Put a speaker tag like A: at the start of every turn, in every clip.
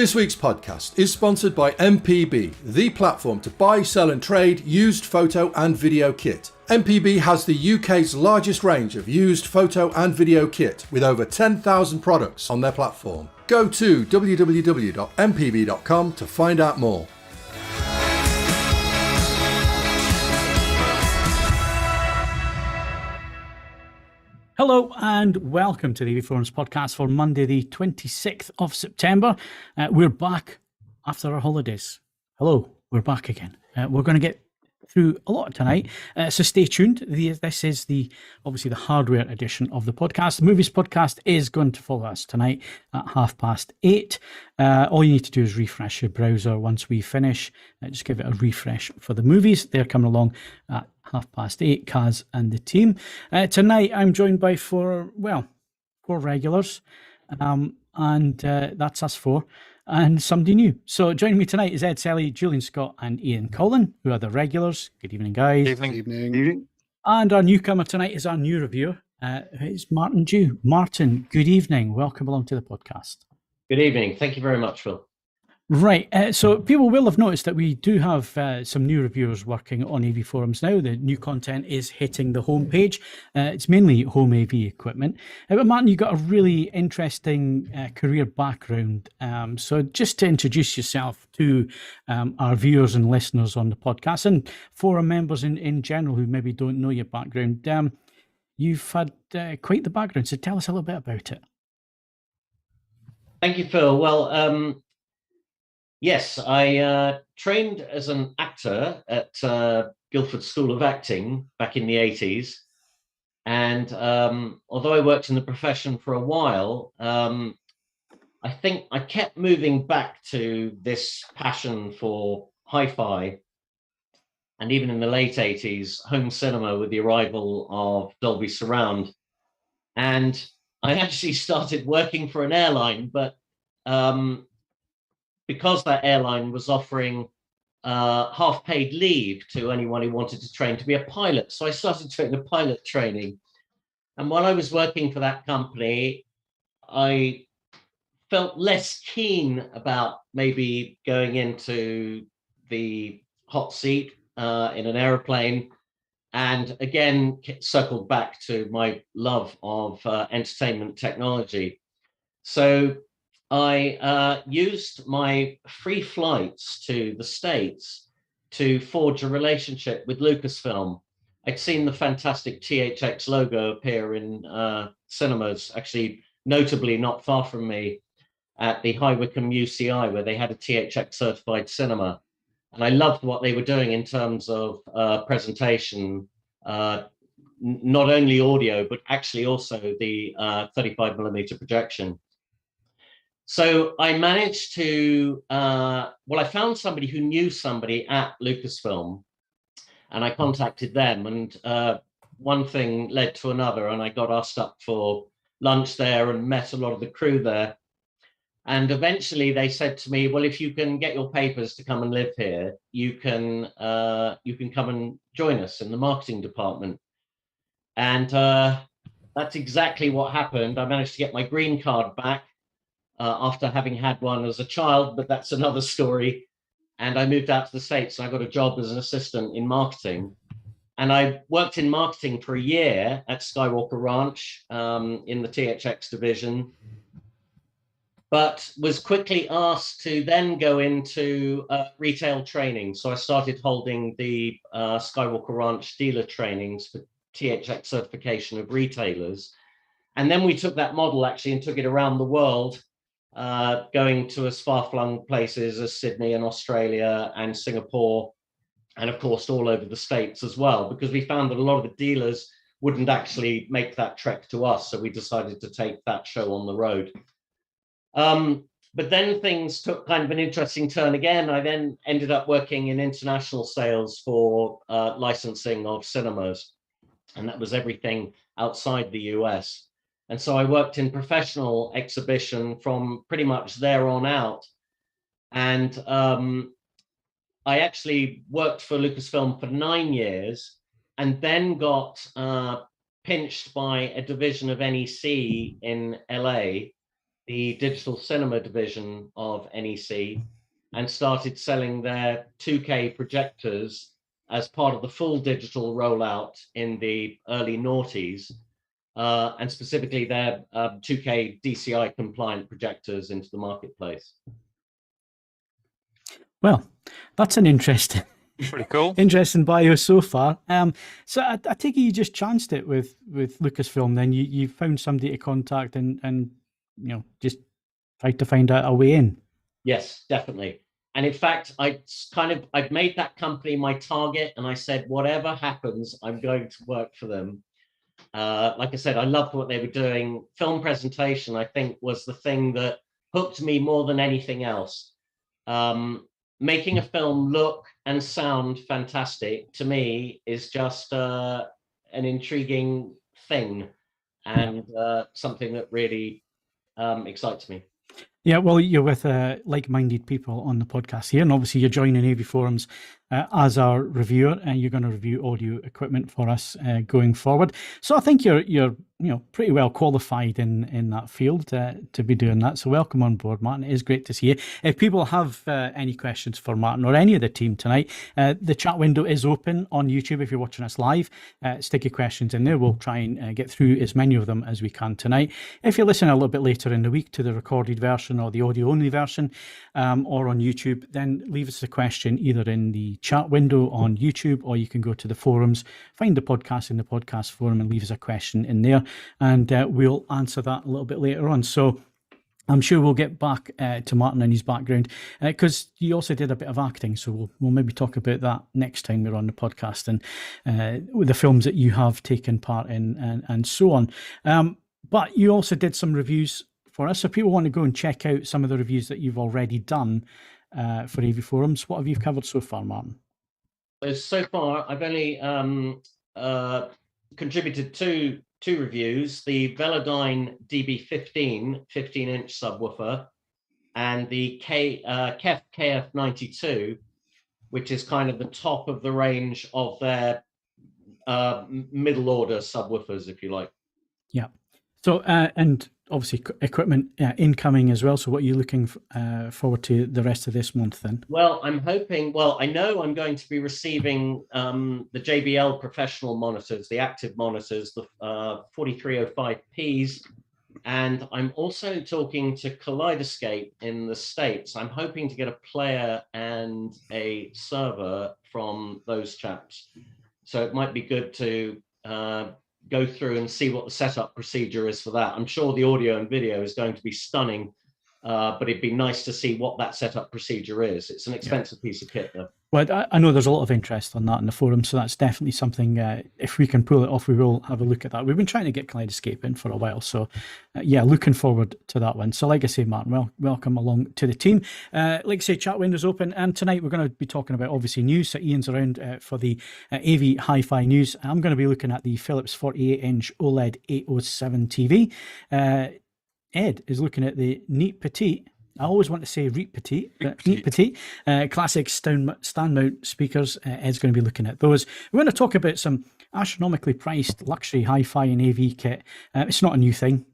A: This week's podcast is sponsored by MPB, the platform to buy, sell and trade used photo and video kit. MPB has the UK's largest range of used photo and video kit with over 10,000 products on their platform. Go to www.mpb.com to find out more.
B: Hello and welcome to the AV Forums podcast for Monday the 26th of September. We're back after our holidays. Hello, we're back again. We're going to get through a lot tonight, so stay tuned. This is obviously the hardware edition of the podcast. The movies podcast is going to follow us tonight at 8:30. All you need to do is refresh your browser once we finish. Just give it a refresh for the movies. They're coming along at 8:30, Kaz and the team. Tonight I'm joined by four regulars, and that's us four. And somebody new. So joining me tonight is Ed, Selley, Julian, Scott, and Ian Collen, who are the regulars. Good evening, guys.
C: Evening.
B: And our newcomer tonight is our new reviewer. It's Martin Dew. Martin, good evening. Welcome along to the podcast.
D: Good evening. Thank you very much, Phil.
B: Right, so people will have noticed that we do have some new reviewers working on AV Forums now. The new content is hitting the homepage. It's mainly home AV equipment. But Martin, you've got a really interesting career background. So just to introduce yourself to our viewers and listeners on the podcast, and forum members in general who maybe don't know your background, you've had quite the background. So tell us a little bit about it.
D: Thank you, Phil. Well, yes, I trained as an actor at Guildford School of Acting back in the 80s. And although I worked in the profession for a while, I think I kept moving back to this passion for hi-fi. And even in the late 80s, home cinema with the arrival of Dolby Surround. And I actually started working for an airline, but because that airline was offering half-paid leave to anyone who wanted to train to be a pilot. So I started doing the pilot training. And while I was working for that company, I felt less keen about maybe going into the hot seat in an aeroplane. And again, circled back to my love of entertainment technology. So I used my free flights to the States to forge a relationship with Lucasfilm. I'd seen the fantastic THX logo appear in cinemas, actually notably not far from me at the High Wycombe UCI, where they had a THX certified cinema. And I loved what they were doing in terms of presentation, not only audio, but actually also the 35mm projection. So I managed to, I found somebody who knew somebody at Lucasfilm, and I contacted them, and one thing led to another, and I got asked up for lunch there and met a lot of the crew there. And eventually they said to me, well, if you can get your papers to come and live here, you can come and join us in the marketing department. And that's exactly what happened. I managed to get my green card back. After having had one as a child, but that's another story. And I moved out to the States and I got a job as an assistant in marketing. And I worked in marketing for a year at Skywalker Ranch in the THX division, but was quickly asked to then go into retail training. So I started holding the Skywalker Ranch dealer trainings for THX certification of retailers. And then we took that model actually and took it around the world, going to as far-flung places as Sydney and Australia and Singapore, and of course all over the States as well, because we found that a lot of the dealers wouldn't actually make that trek to us. So we decided to take that show on the road. But then things took kind of an interesting turn again. I then ended up working in international sales for licensing of cinemas, and that was everything outside the US. And so I worked in professional exhibition from pretty much there on out. And I actually worked for Lucasfilm for 9 years and then got pinched by a division of NEC in LA the digital cinema division of NEC and started selling their 2K projectors as part of the full digital rollout in the early noughties, and specifically their 2K DCI compliant projectors into the marketplace.
B: Well, that's an interesting,
C: Pretty cool.
B: interesting bio so far. So I take it you just chanced it with Lucasfilm. Then you found somebody to contact and just tried to find out a way in.
D: Yes, definitely. And in fact, I've made that company my target, and I said, whatever happens, I'm going to work for them. Like I said, I loved what they were doing. Film presentation, I think, was the thing that hooked me more than anything else. Making a film look and sound fantastic, to me, is just an intriguing thing, and something that really excites me.
B: Yeah, well, you're with like-minded people on the podcast here, and obviously you're joining AV Forums as our reviewer, and you're going to review audio equipment for us going forward. So I think you're pretty well qualified in that field to be doing that. So welcome on board, Martin. It is great to see you. If people have any questions for Martin or any of the team tonight, the chat window is open on YouTube if you're watching us live. Stick your questions in there. We'll try and get through as many of them as we can tonight. If you're listening a little bit later in the week to the recorded version or the audio-only version, or on YouTube, then leave us a question either in the chat window on YouTube, or you can go to the forums, find the podcast in the podcast forum and leave us a question in there, and we'll answer that a little bit later on. So I'm sure we'll get back to Martin and his background, because you also did a bit of acting, so we'll maybe talk about that next time we're on the podcast, and with the films that you have taken part in and so on. But you also did some reviews for us, so people want to go and check out some of the reviews that you've already done for AV Forums. What have you covered so far, Martin?
D: So far, I've only contributed two reviews: the Velodyne DB15 15-inch subwoofer, and the KEF KF92, which is kind of the top of the range of their middle order subwoofers, if you like. Yeah.
B: So and obviously equipment incoming as well. So what are you looking forward to the rest of this month then?
D: Well, I'm hoping, I know I'm going to be receiving the JBL professional monitors, the active monitors, the 4305Ps, and I'm also talking to Kaleidoscape in the States. I'm hoping to get a player and a server from those chaps. So it might be good to go through and see what the setup procedure is for that. I'm sure the audio and video is going to be stunning, but it'd be nice to see what that setup procedure is. It's an expensive piece of kit, though.
B: Well, I know there's a lot of interest on that in the forum, so that's definitely something, if we can pull it off, we will have a look at that. We've been trying to get Kaleidoscape in for a while, so yeah, looking forward to that one. So like I say, Martin, welcome along to the team. Like I say, chat window's open, and tonight we're going to be talking about, obviously, news. So Ian's around for the AV HiFi news. I'm going to be looking at the Philips 48-inch OLED 807 TV. Ed is looking at the neat Petite. I always want to say Reet Petite, but neat Petite, classic Standmount speakers. Ed's going to be looking at those. We're going to talk about some astronomically priced luxury hi-fi and AV kit. It's not a new thing.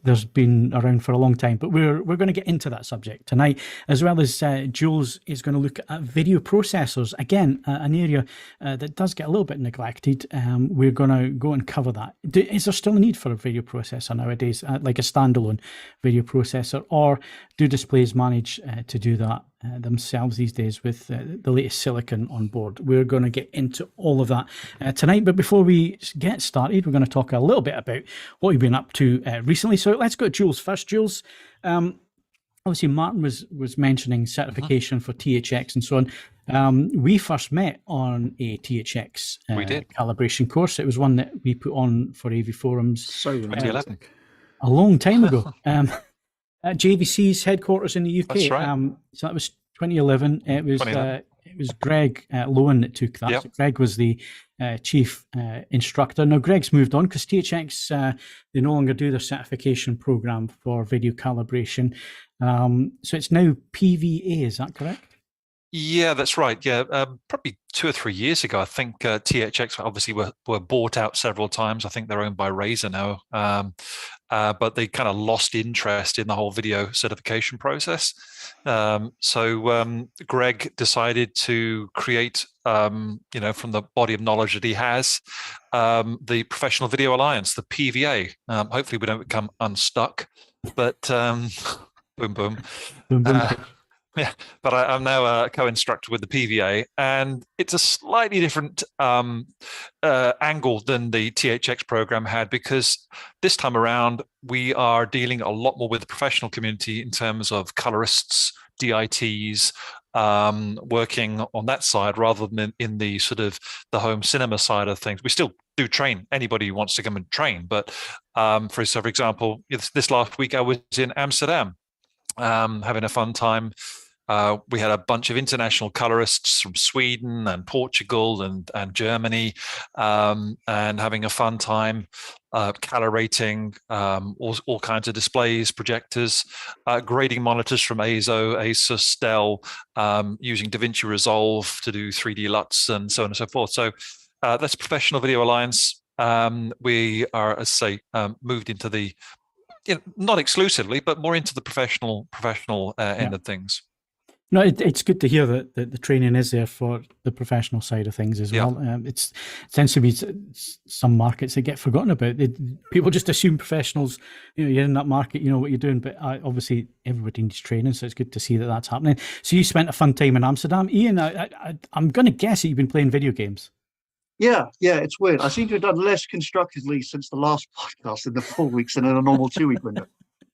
B: There's been around for a long time, but we're going to get into that subject tonight, as well as Jules is going to look at video processors. Again, an area that does get a little bit neglected. We're going to go and cover that. Is there still a need for a video processor nowadays, like a standalone video processor, or do displays manage to do that themselves these days with the latest silicon on board? We're going to get into all of that tonight, but before we get started, we're going to talk a little bit about what you've been up to recently. So let's go to Jules first. Jules, obviously Martin was mentioning certification for THX and so on. We first met on a THX calibration course. It was one that we put on for AV Forums
C: 2011,
B: a long time ago. At JVC's headquarters in the UK.
C: That's right.
B: So that was 2011. It was Greg Lowen that took that.
C: Yep.
B: So Greg was the chief instructor. Now Greg's moved on because THX they no longer do their certification program for video calibration. So it's now PVA. Is that correct?
C: Yeah, that's right. Yeah, probably 2 or 3 years ago, I think THX obviously were bought out several times. I think they're owned by Razer now, but they kind of lost interest in the whole video certification process. So Greg decided to create, from the body of knowledge that he has, the Professional Video Alliance, the PVA. Hopefully, we don't become unstuck, but boom, boom.
B: Boom, boom.
C: Yeah, but I'm now a co-instructor with the PVA, and it's a slightly different angle than the THX program had, because this time around we are dealing a lot more with the professional community in terms of colorists, DITs, working on that side rather than in the sort of the home cinema side of things. We still do train anybody who wants to come and train, but for example, this last week I was in Amsterdam. Having a fun time. We had a bunch of international colorists from Sweden and Portugal and Germany, and having a fun time calibrating all kinds of displays, projectors, grading monitors from Asus, Dell, using DaVinci Resolve to do 3D LUTs and so on and so forth. So that's Professional Video Alliance. We are, as I say, moved into the not exclusively, but more into the professional end of things.
B: No, it's good to hear that the training is there for the professional side of things as well. It tends to be some markets that get forgotten about. People just assume professionals, you're in that market, you know what you're doing. But obviously, everybody needs training, so it's good to see that that's happening. So you spent a fun time in Amsterdam, Ian. I'm going to guess that you've been playing video games.
E: Yeah, it's weird. I seem to have done less constructively since the last podcast in the 4 weeks and in a normal 2-week window.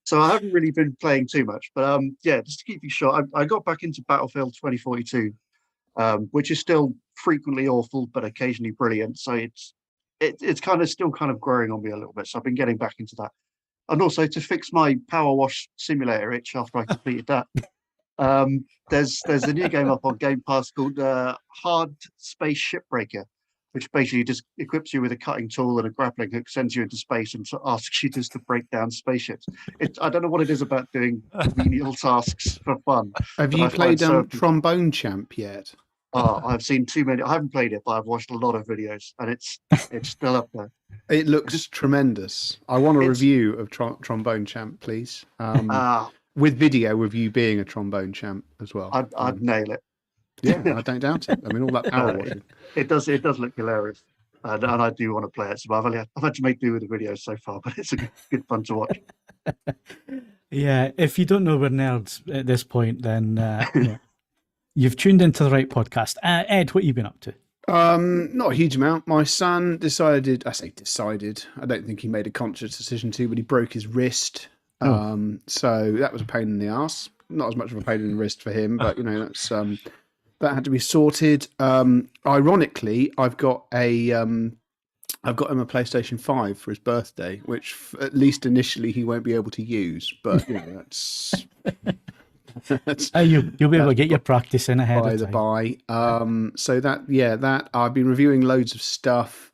E: So I haven't really been playing too much. But just to keep you short, I got back into Battlefield 2042, which is still frequently awful, but occasionally brilliant. So it's kind of still kind of growing on me a little bit. So I've been getting back into that. And also to fix my Power Wash Simulator itch after I completed that. There's a new game up on Game Pass called Hard Space Shipbreaker, which basically just equips you with a cutting tool and a grappling hook, sends you into space and asks you just to break down spaceships. I don't know what it is about doing menial tasks for fun.
F: Have you played Trombone Champ yet?
E: I've seen too many. I haven't played it, but I've watched a lot of videos, and it's still up there.
F: It looks tremendous. I want a review of Trombone Champ, please. With video of you being a trombone champ as well.
E: I'd nail it.
F: Yeah, I don't doubt it. I mean, all that power washing.
E: It does look hilarious, and I do want to play it. So I've had to make do with the videos so far, but it's a good fun to watch.
B: Yeah, if you don't know we're nerds at this point, then you've tuned into the right podcast. Ed, what have you been up to?
F: Not a huge amount. My son decided. I don't think he made a conscious decision to, but he broke his wrist. So that was a pain in the ass. Not as much of a pain in the wrist for him, but that's. That had to be sorted. Ironically, I've got him a PlayStation 5 for his birthday, which at least initially he won't be able to use. But that's
B: you'll be able to get your practice in ahead of time.
F: By the by. So that I've been reviewing loads of stuff,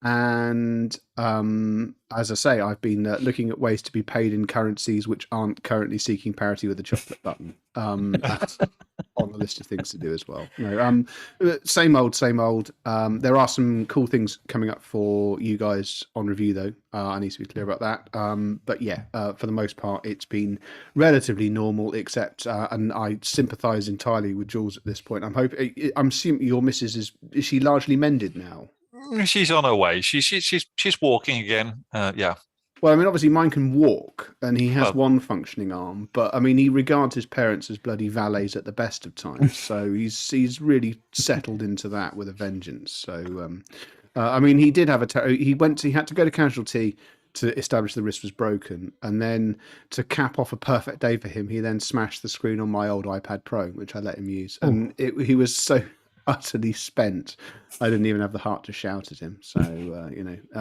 F: and as I say, I've been looking at ways to be paid in currencies which aren't currently seeking parity with the chocolate button. That's on the list of things to do as well. Same old. There are some cool things coming up for you guys on review, though. I need to be clear about that. But yeah, for the most part, it's been relatively normal, except, and I sympathise entirely with Jules at this point. I'm assuming your missus is she largely mended now?
C: She's on her way. She's walking again. Yeah.
F: Well, I mean, obviously mine can walk, and he has one functioning arm. But I mean, he regards his parents as bloody valets at the best of times. So he's really settled into that with a vengeance. So, I mean, he did have he had to go to casualty to establish the wrist was broken, and then to cap off a perfect day for him, he then smashed the screen on my old iPad Pro, which I let him use, and he was so utterly spent, I didn't even have the heart to shout at him. So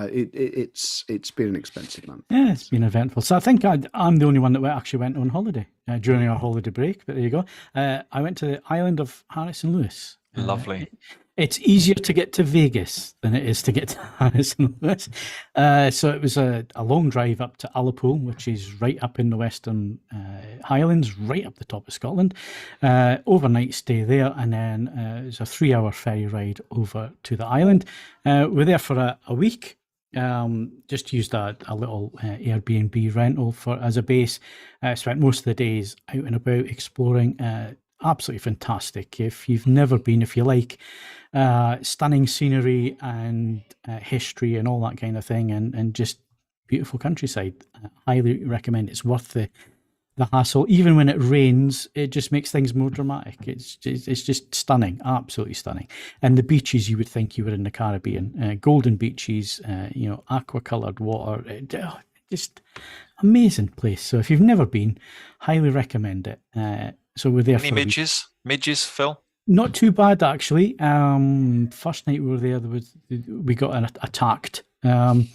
F: it's been an expensive month.
B: Yeah, it's been eventful. So I think I'm the only one that actually went on holiday during our holiday break. But there you go. I went to the island of Harris and Lewis,
C: Lovely.
B: It's easier to get to Vegas than it is to get to Harrison Lewis. So it was a long drive up to Ullapool, which is right up in the Western Highlands, right up the top of Scotland. Overnight stay there, and then it was a 3-hour ferry ride over to the island. We're there for a week. Just used a little Airbnb rental as a base. Spent most of the days out and about exploring. Absolutely fantastic. If you've never been, if you like stunning scenery and history and all that kind of thing, and just beautiful countryside, highly recommend. It's worth the hassle. Even when it rains, it just makes things more dramatic. It's just stunning, absolutely stunning. And the beaches, you would think you were in the Caribbean. Golden beaches, aqua-coloured water. Just amazing place. So if you've never been, highly recommend it. So we're there.
C: Any midges, Phil?
B: Not too bad, actually. First night we were there, we got attacked. It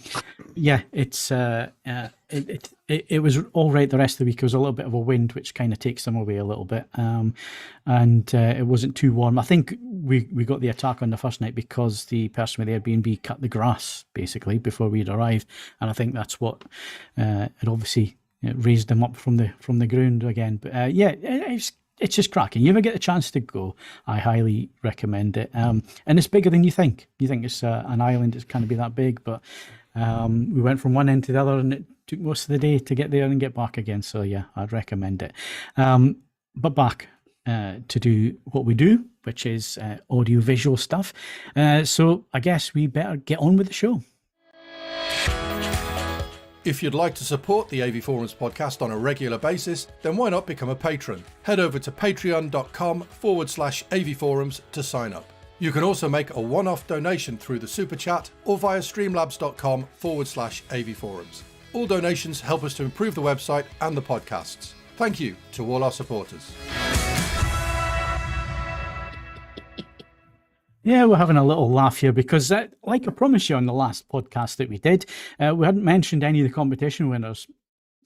B: was all right. The rest of the week, it was a little bit of a wind, which kind of takes them away a little bit. And it wasn't too warm. I think we got the attack on the first night because the person with the Airbnb cut the grass basically before we'd arrived, and I think that's what it obviously raised them up from the ground again. But it's just cracking. You ever get the chance to go, I highly recommend it. And it's bigger than you think. You think it's an island, it's kind of be that big, but we went from one end to the other, and it took most of the day to get there and get back again. So yeah, I'd recommend it. But back to do what we do, which is audio-visual stuff. So I guess we better get on with the show.
A: If you'd like to support the AV Forums podcast on a regular basis, then why not become a patron? Head over to patreon.com/AV Forums to sign up. You can also make a one-off donation through the Super Chat or via streamlabs.com/AV Forums. All donations help us to improve the website and the podcasts. Thank you to all our supporters.
B: Yeah, we're having a little laugh here because, like I promised you on the last podcast that we did, we hadn't mentioned any of the competition winners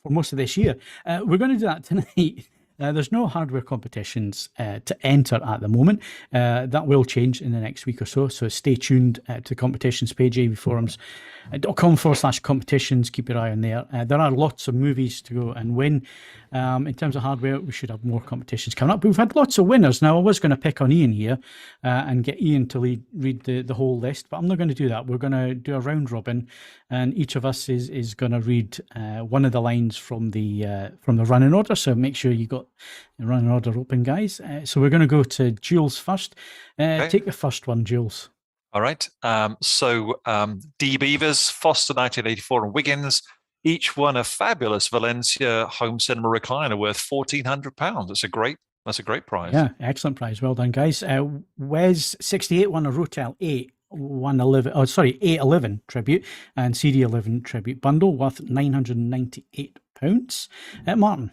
B: for most of this year. We're going to do that tonight. There's no hardware competitions to enter at the moment. That will change in the next week or so. So stay tuned to the competitions page, avforums.com/competitions. Keep your eye on there. There are lots of movies to go and win. In terms of hardware, we should have more competitions coming up. But we've had lots of winners. Now, I was going to pick on Ian here and get Ian to read the whole list, but I'm not going to do that. We're going to do a round robin, and each of us is going to read one of the lines from the running order. So make sure you got the running order open, guys. So we're going to go to Jules first.
C: Okay.
B: Take the first one, Jules.
C: All right. D. Beavers, Foster 1984, and Wiggins each won a fabulous Valencia home cinema recliner worth £1,400. That's a great prize.
B: Yeah, excellent prize. Well done, guys. Wes 68 won a Rotel 811 tribute and CD11 tribute bundle worth £998. Martin.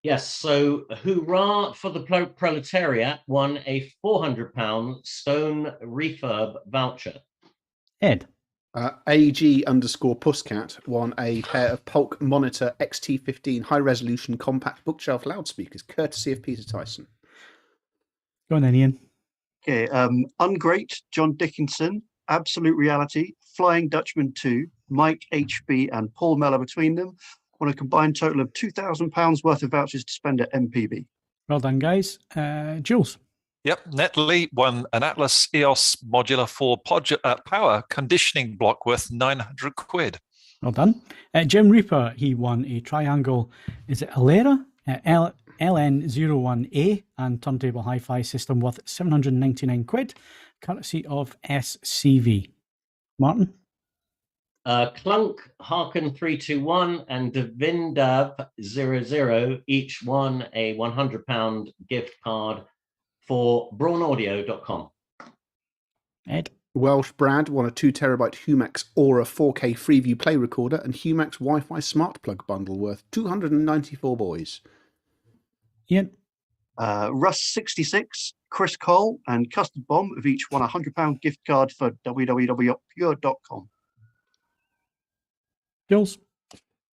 D: Yes, so Hoorah for the Proletariat won a £400 Stone refurb voucher.
B: Ed.
F: AG_Puscat won a pair of Polk Monitor XT15 high-resolution compact bookshelf loudspeakers, courtesy of Peter Tyson.
B: Go on then, Ian.
E: Okay, Ungreat, John Dickinson, Absolute Reality, Flying Dutchman 2, Mike HB and Paul Mellor between them won a combined total of £2,000 worth of vouchers to spend at MPB.
B: Well done, guys. Jules.
C: Yep, Netley won an Atlas EOS Modular 4 power conditioning block worth £900.
B: Well done. Jim Reaper, he won a Triangle, is it Alera? LN01A and turntable hi-fi system worth £799, courtesy of SCV. Martin?
D: Clunk, Harken 321 and Devindav 00 each won a £100 gift card for brawnaudio.com.
B: Ed?
F: Welsh Brad won a 2 terabyte Humax Aura 4K Freeview Play Recorder and Humax Wi-Fi Smart Plug bundle worth £294.
B: Ian?
E: Russ 66, Chris Cole and Custard Bomb have each won a £100 gift card for www.pure.com.
B: Jules?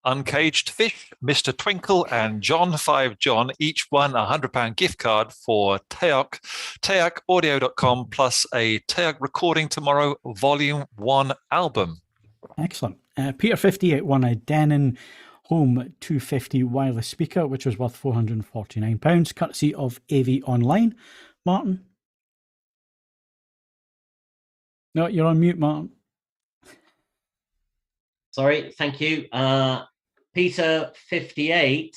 C: Uncaged Fish, Mr. Twinkle, and John 5 John each won a £100 gift card for teacaudio.com plus a Teac Recording Tomorrow Volume 1 album.
B: Excellent. Peter 58 won a Denon Home 250 wireless speaker, which was worth £449, courtesy of AV Online. Martin? No, you're on mute, Martin.
D: Sorry, thank you. Peter 58.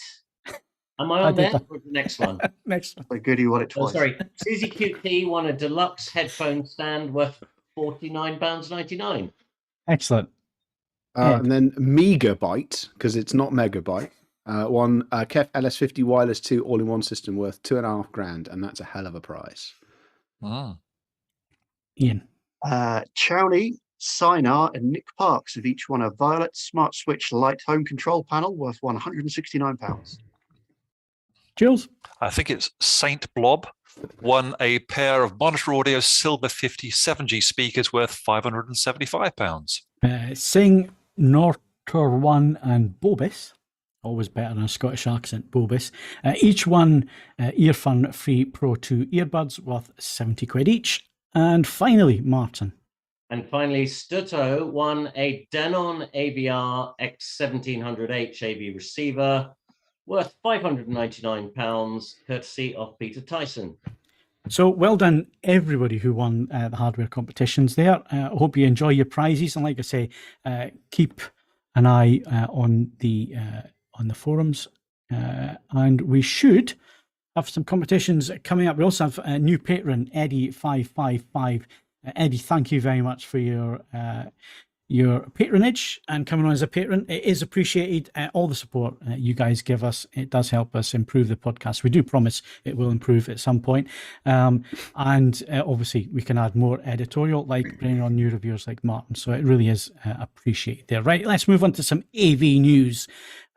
D: Am I on there? Or the next one?
B: Next one.
E: So good you won it twice.
D: Sorry. Susie QT won a deluxe headphone stand worth £49.99.
B: Excellent.
F: And then Megabyte, because it's not Megabyte, won a KEF LS50 Wireless 2 all-in-one system worth $2,500, and that's a hell of a price.
C: Oh.
B: Ian.
E: Chowney, Sinar, and Nick Parks have each won a Violet Smart Switch Light Home Control Panel worth £169.
B: Jules.
C: I think it's Saint Blob won a pair of Monitor Audio Silver 50 7G speakers worth £575.
B: Sing, Nortor1 and Bobis, always better than a Scottish accent, Bobis, each won Earfun Free Pro 2 earbuds worth £70 each. And finally, Martin.
D: And finally, Stutto won a Denon AVR X1700H AV receiver worth £599, courtesy of Peter Tyson.
B: So well done, everybody who won the hardware competitions there. I hope you enjoy your prizes. And like I say, keep an eye on the forums. And we should have some competitions coming up. We also have a new patron, Eddie555. Eddie, thank you very much for your patronage and coming on as a patron. It is appreciated. All the support you guys give us, it does help us improve the podcast. We do promise it will improve at some point. And obviously we can add more editorial, like bringing on new reviewers like Martin. So it really is appreciated there. Right, let's move on to some AV news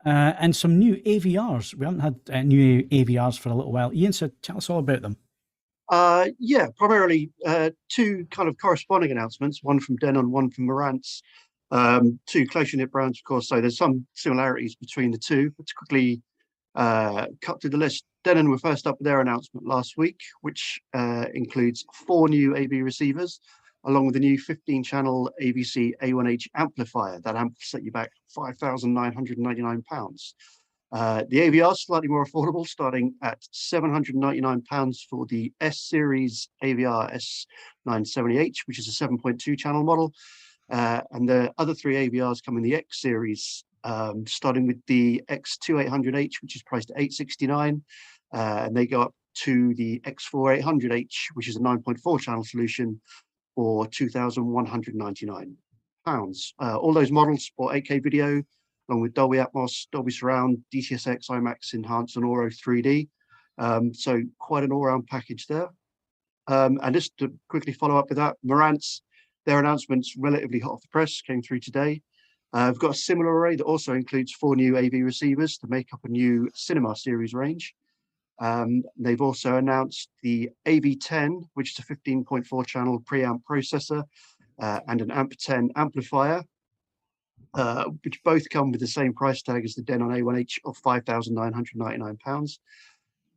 B: and some new AVRs. We haven't had new AVRs for a little while. Ian, so tell us all about them.
E: Yeah, primarily two kind of corresponding announcements, one from Denon, one from Marantz, two closely knit brands, of course, so there's some similarities between the two. But to quickly cut through the list, Denon were first up with their announcement last week, which includes 4 new AV receivers, along with a new 15-channel AVC A1H amplifier. That amp will set you back £5,999. The AVR is slightly more affordable, starting at £799 for the S Series AVR S970H, which is a 7.2 channel model. And the other 3 AVRs come in the X Series, starting with the X2800H, which is priced at $869, and they go up to the X4800H, which is a 9.4 channel solution, for £2,199. All those models support 8K video, along with Dolby Atmos, Dolby Surround, DTSX, IMAX Enhanced, and Auro 3D. So quite an all-round package there. And just to quickly follow up with that, Marantz, their announcement's relatively hot off the press, came through today. We've got a similar array that also includes 4 new AV receivers to make up a new Cinema Series range. They've also announced the AV10, which is a 15.4 channel preamp processor and an AMP10 amplifier, which both come with the same price tag as the Denon A1H of £5,999.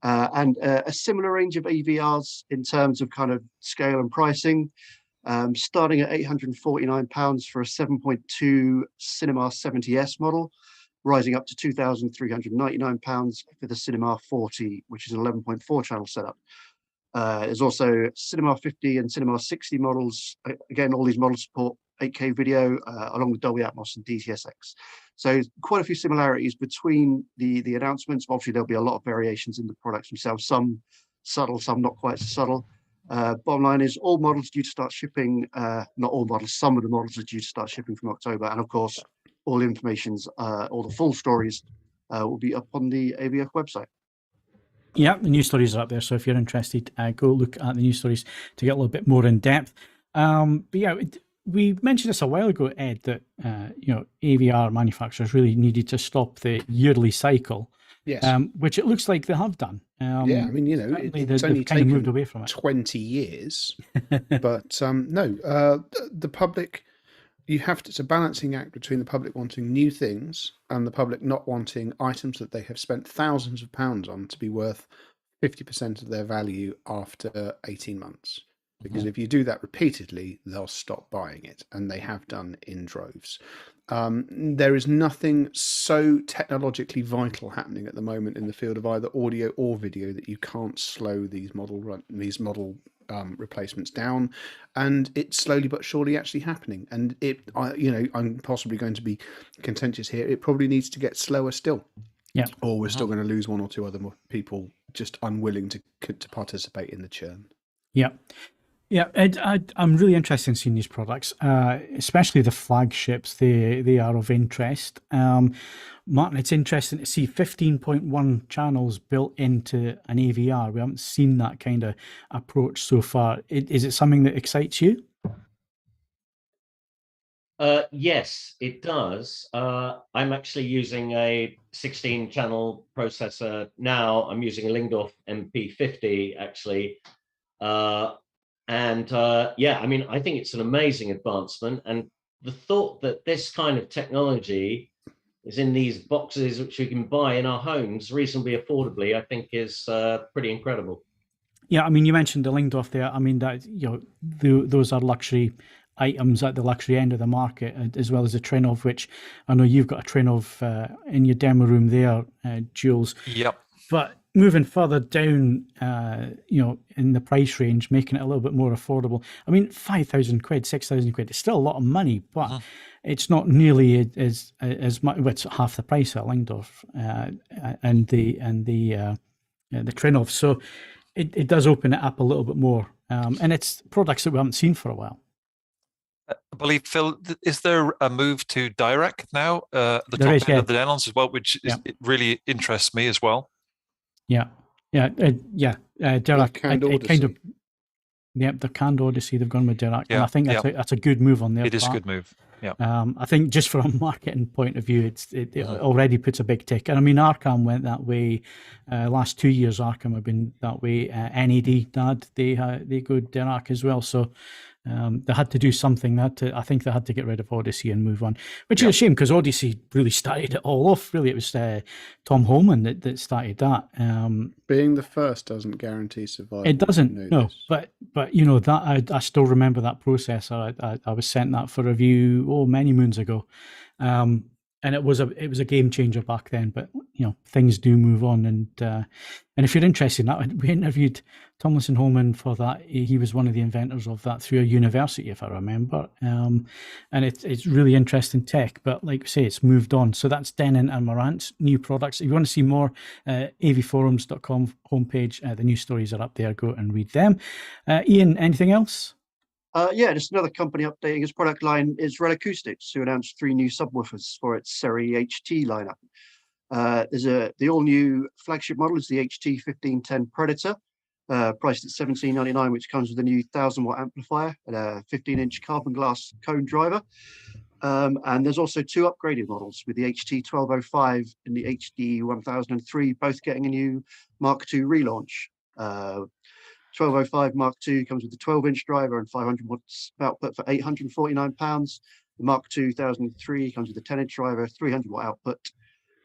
E: And a similar range of AVRs in terms of kind of scale and pricing, starting at £849 for a 7.2 Cinema 70S model, rising up to £2,399 for the Cinema 40, which is an 11.4 channel setup. There's also Cinema 50 and Cinema 60 models. Again, all these models support 8K video, along with Dolby Atmos and DTSX. So quite a few similarities between the announcements. Obviously, there'll be a lot of variations in the products themselves, some subtle, some not quite so subtle. Bottom line is all models due to start shipping, not all models, some of the models are due to start shipping from October. And of course, all information's, all the full stories will be up on the AVF website.
B: Yeah, the news stories are up there. So if you're interested, go look at the news stories to get a little bit more in depth. But yeah, we mentioned this a while ago, Ed, that AVR manufacturers really needed to stop the yearly cycle.
F: Yes.
B: Which it looks like they have done.
F: Yeah, I mean, it's only
B: kind of moved
F: taken
B: away from it.
F: 20 years. But no, the public it's a balancing act between the public wanting new things and the public not wanting items that they have spent thousands of pounds on to be worth 50% of their value after 18 months. Because if you do that repeatedly, they'll stop buying it, and they have done in droves. There is nothing so technologically vital happening at the moment in the field of either audio or video that you can't slow these model replacements down, and it's slowly but surely actually happening. And I'm possibly going to be contentious here. It probably needs to get slower still.
B: Yeah.
F: Or we're still going to lose one or two other more people just unwilling to participate in the churn.
B: Yeah. Yeah, I'm really interested in seeing these products, especially the flagships. They are of interest. Martin, it's interesting to see 15.1 channels built into an AVR. We haven't seen that kind of approach so far. Is it something that excites you?
D: Yes, it does. I'm actually using a 16-channel processor now. I'm using a Lingdorf MP50 actually. Yeah, I mean, I think it's an amazing advancement. And the thought that this kind of technology is in these boxes which we can buy in our homes reasonably affordably, I think is pretty incredible.
B: Yeah, I mean, you mentioned the Lingdorf there. I mean, that those are luxury items at the luxury end of the market, as well as the Trinov, which I know you've got a Trinov in your demo room there, Jules.
C: Yep.
B: But moving further down, in the price range, making it a little bit more affordable. I mean, 5,000 quid, 6,000 quid, it's still a lot of money, but it's not nearly as much. It's half the price at Lingdorf and the Trinov. So it does open it up a little bit more, and it's products that we haven't seen for a while.
C: I believe, Phil, is there a move to direct now? The
B: There
C: top
B: is,
C: end
B: yeah.
C: of the Denons as well, which it really interests me as well.
B: Yeah. Dirac,
F: Canned
B: it kind of,
F: Odyssey.
B: the Canned Odyssey, they've gone with Dirac, and
C: Yeah,
B: I think that's a good move on their part.
C: It is a good move. Yeah.
B: I think just from a marketing point of view, it already puts a big tick. And I mean, Arkham went that way. Last 2 years, Arkham have been that way. NED, they go Dirac as well. So they had to do something. I think they had to get rid of Odyssey and move on, which is a shame because Odyssey really started it all off. Really, it was Tom Holman that started that.
F: Being the first doesn't guarantee survival.
B: It doesn't, no.
F: This.
B: But that I still remember that process. I was sent that for review many moons ago, and it was a game changer back then. But things do move on, and if you're interested in that, we interviewed Tomlinson Holman for that. He was one of the inventors of that through a university, if I remember. And it's really interesting tech. But like we say, it's moved on. So that's Denon and Marantz, new products. If you want to see more, avforums.com homepage. The news stories are up there. Go and read them. Ian, anything else?
E: Just another company updating its product line is Acoustics, who announced 3 new subwoofers for its Selley HT lineup. The all-new flagship model is the HT 1510 Predator, priced at $17.99, which comes with a new 1,000-watt amplifier and a 15-inch carbon glass cone driver. And there's also 2 upgraded models with the HT 1205 and the HD 1003, both getting a new Mark II relaunch. 1205 Mark II comes with a 12-inch driver and 500 watts output for £849. The Mark II 1003 comes with a 10-inch driver, 300-watt output.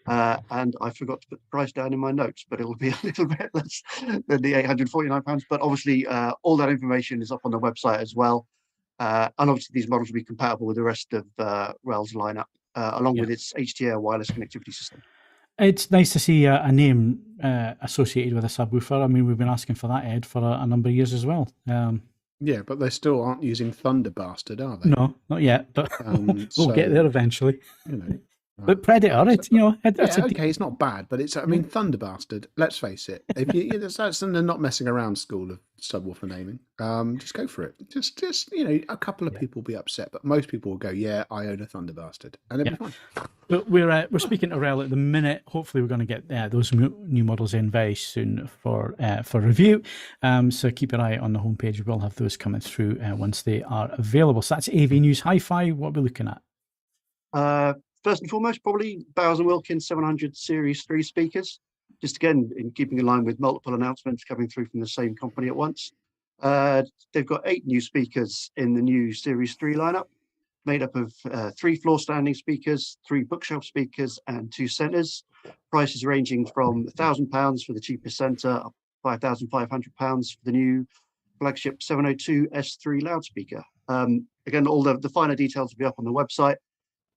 E: And I forgot to put the price down in my notes, but it'll be a little bit less than the £849. But obviously, all that information is up on the website as well. And obviously, these models will be compatible with the rest of REL's lineup, along with its HDR wireless connectivity system.
B: It's nice to see a name associated with a subwoofer. I mean, we've been asking for that, Ed, for a number of years as well.
F: Yeah, but they still aren't using Thunder Bastard, are they?
B: No, not yet, but we'll get there eventually. But Predator,
F: it's not bad, but it's. I mean, Thunder Bastard. Let's face it. If that's the not messing around school of subwoofer naming. Just go for it. Just a couple of people will be upset, but most people will go, "Yeah, I own a Thunder Bastard," and it'll be fine.
B: But we're speaking to REL at the minute. Hopefully, we're going to get those new models in very soon for review. So keep an eye on the homepage. We'll have those coming through once they are available. So that's AV News HiFi. What we're looking at.
E: First and foremost, probably Bowers & Wilkins 700 Series 3 speakers. Just again, in keeping in line with multiple announcements coming through from the same company at once. They've got 8 new speakers in the new Series 3 lineup. made up of 3 floor standing speakers, 3 bookshelf speakers, and 2 centers. Prices ranging from £1,000 for the cheapest center up to £5,500 for the new flagship 702 S3 loudspeaker. Again, all the finer details will be up on the website.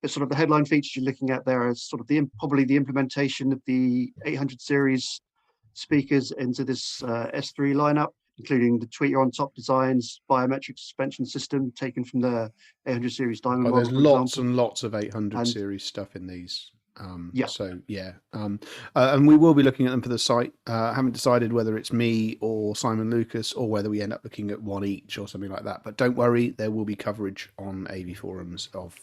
E: But sort of the headline features you're looking at there is sort of probably the implementation of the 800 series speakers into this S3 lineup, including the tweeter on top designs, biometric suspension system taken from the 800 series Diamond model.
F: There's lots and lots of 800 series stuff in these.
E: Yeah.
F: So yeah, and we will be looking at them for the site. Haven't decided whether it's me or Simon Lucas or whether we end up looking at one each or something like that. But don't worry, there will be coverage on AV forums of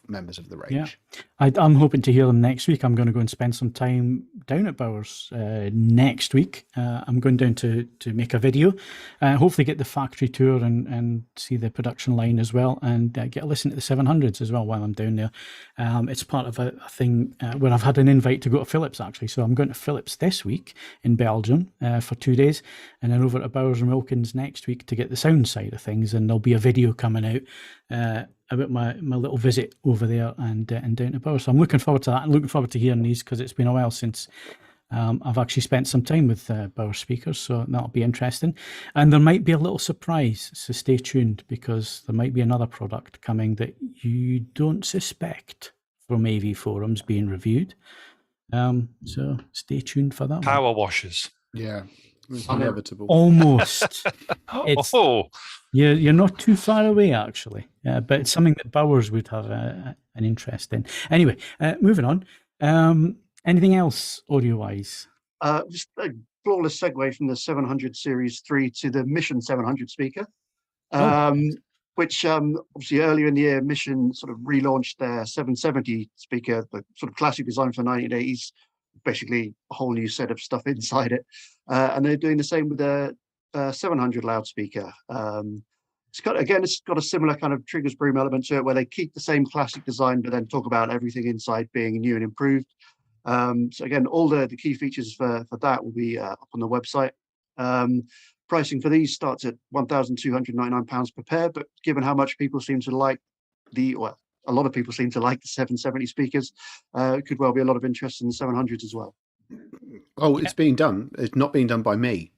F: members of the range.
B: Yeah, I'm hoping to hear them next week. I'm going to go and spend some time down at Bowers next week. I'm going down to make a video, hopefully get the factory tour and see the production line as well, and get a listen to the 700s as well while I'm down there. It's part of a thing where I've had an invite to go to Philips actually. So I'm going to Philips this week in Belgium for 2 days, and then over to Bowers and Wilkins next week to get the sound side of things. And there'll be a video coming out about my little visit over there and down to Bowers. So I'm looking forward to that and looking forward to hearing these, because it's been a while since I've actually spent some time with Bowers speakers, so that'll be interesting. And there might be a little surprise, so stay tuned, because there might be another product coming that you don't suspect from AV forums being reviewed. So stay tuned for that.
C: Power washers.
F: Yeah, it's inevitable.
B: Almost.
C: Oh,
B: You're not too far away, actually. But it's something that Bowers would have an interest in. Anyway, moving on. Anything else audio-wise?
E: Just a flawless segue from the 700 Series 3 to the Mission 700 speaker, which obviously earlier in the year, Mission sort of relaunched their 770 speaker, the sort of classic design for the 1980s, basically a whole new set of stuff inside it. And they're doing the same with the 700 loudspeaker. It's got a similar kind of triggers broom element to it, where they keep the same classic design, but then talk about everything inside being new and improved. So again, all the key features for that will be up on the website. Pricing for these starts at £1,299 per pair, but given how much people seem to like a lot of people seem to like the 770 speakers, it could well be a lot of interest in the 700s as well.
F: Oh, it's being done. It's not being done by me.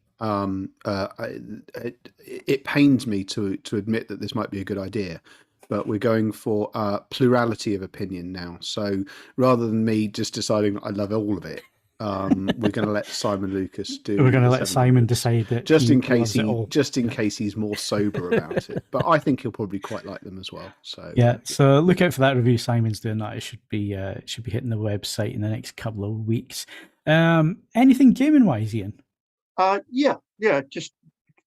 F: It pains me to admit that this might be a good idea, but we're going for plurality of opinion now. So rather than me just deciding I love all of it, we're going to let Simon Lucas do.
B: We're going to let Simon decide that,
F: just in case he's more sober about it. But I think he'll probably quite like them as well. So
B: yeah, so look out for that review. Simon's doing that. It should be hitting the website in the next couple of weeks. Anything gaming wise, Ian?
E: Yeah, just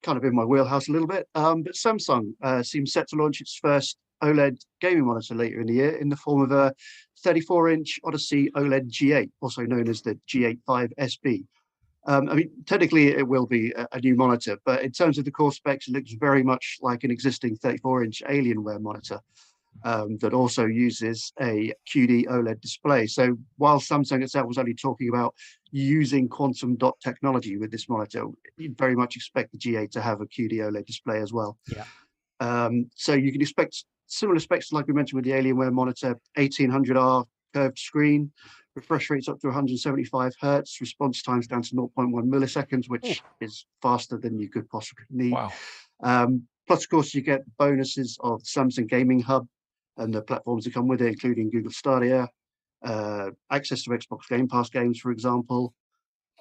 E: kind of in my wheelhouse a little bit. But Samsung seems set to launch its first OLED gaming monitor later in the year in the form of a 34-inch Odyssey OLED G8, also known as the G85 SB. I mean, technically it will be a new monitor, but in terms of the core specs, it looks very much like an existing 34-inch Alienware monitor that also uses a QD OLED display. So while Samsung itself was only talking about using quantum dot technology with this monitor, you'd very much expect the G8 to have a QD OLED display as well.
B: Yeah.
E: So you can expect similar specs like we mentioned with the Alienware monitor, 1800R curved screen, refresh rates up to 175 hertz, response times down to 0.1 milliseconds, which is faster than you could possibly need.
C: wow.
E: Plus, of course, you get bonuses of Samsung Gaming Hub and the platforms that come with it, including Google Stadia, access to Xbox Game Pass games, for example.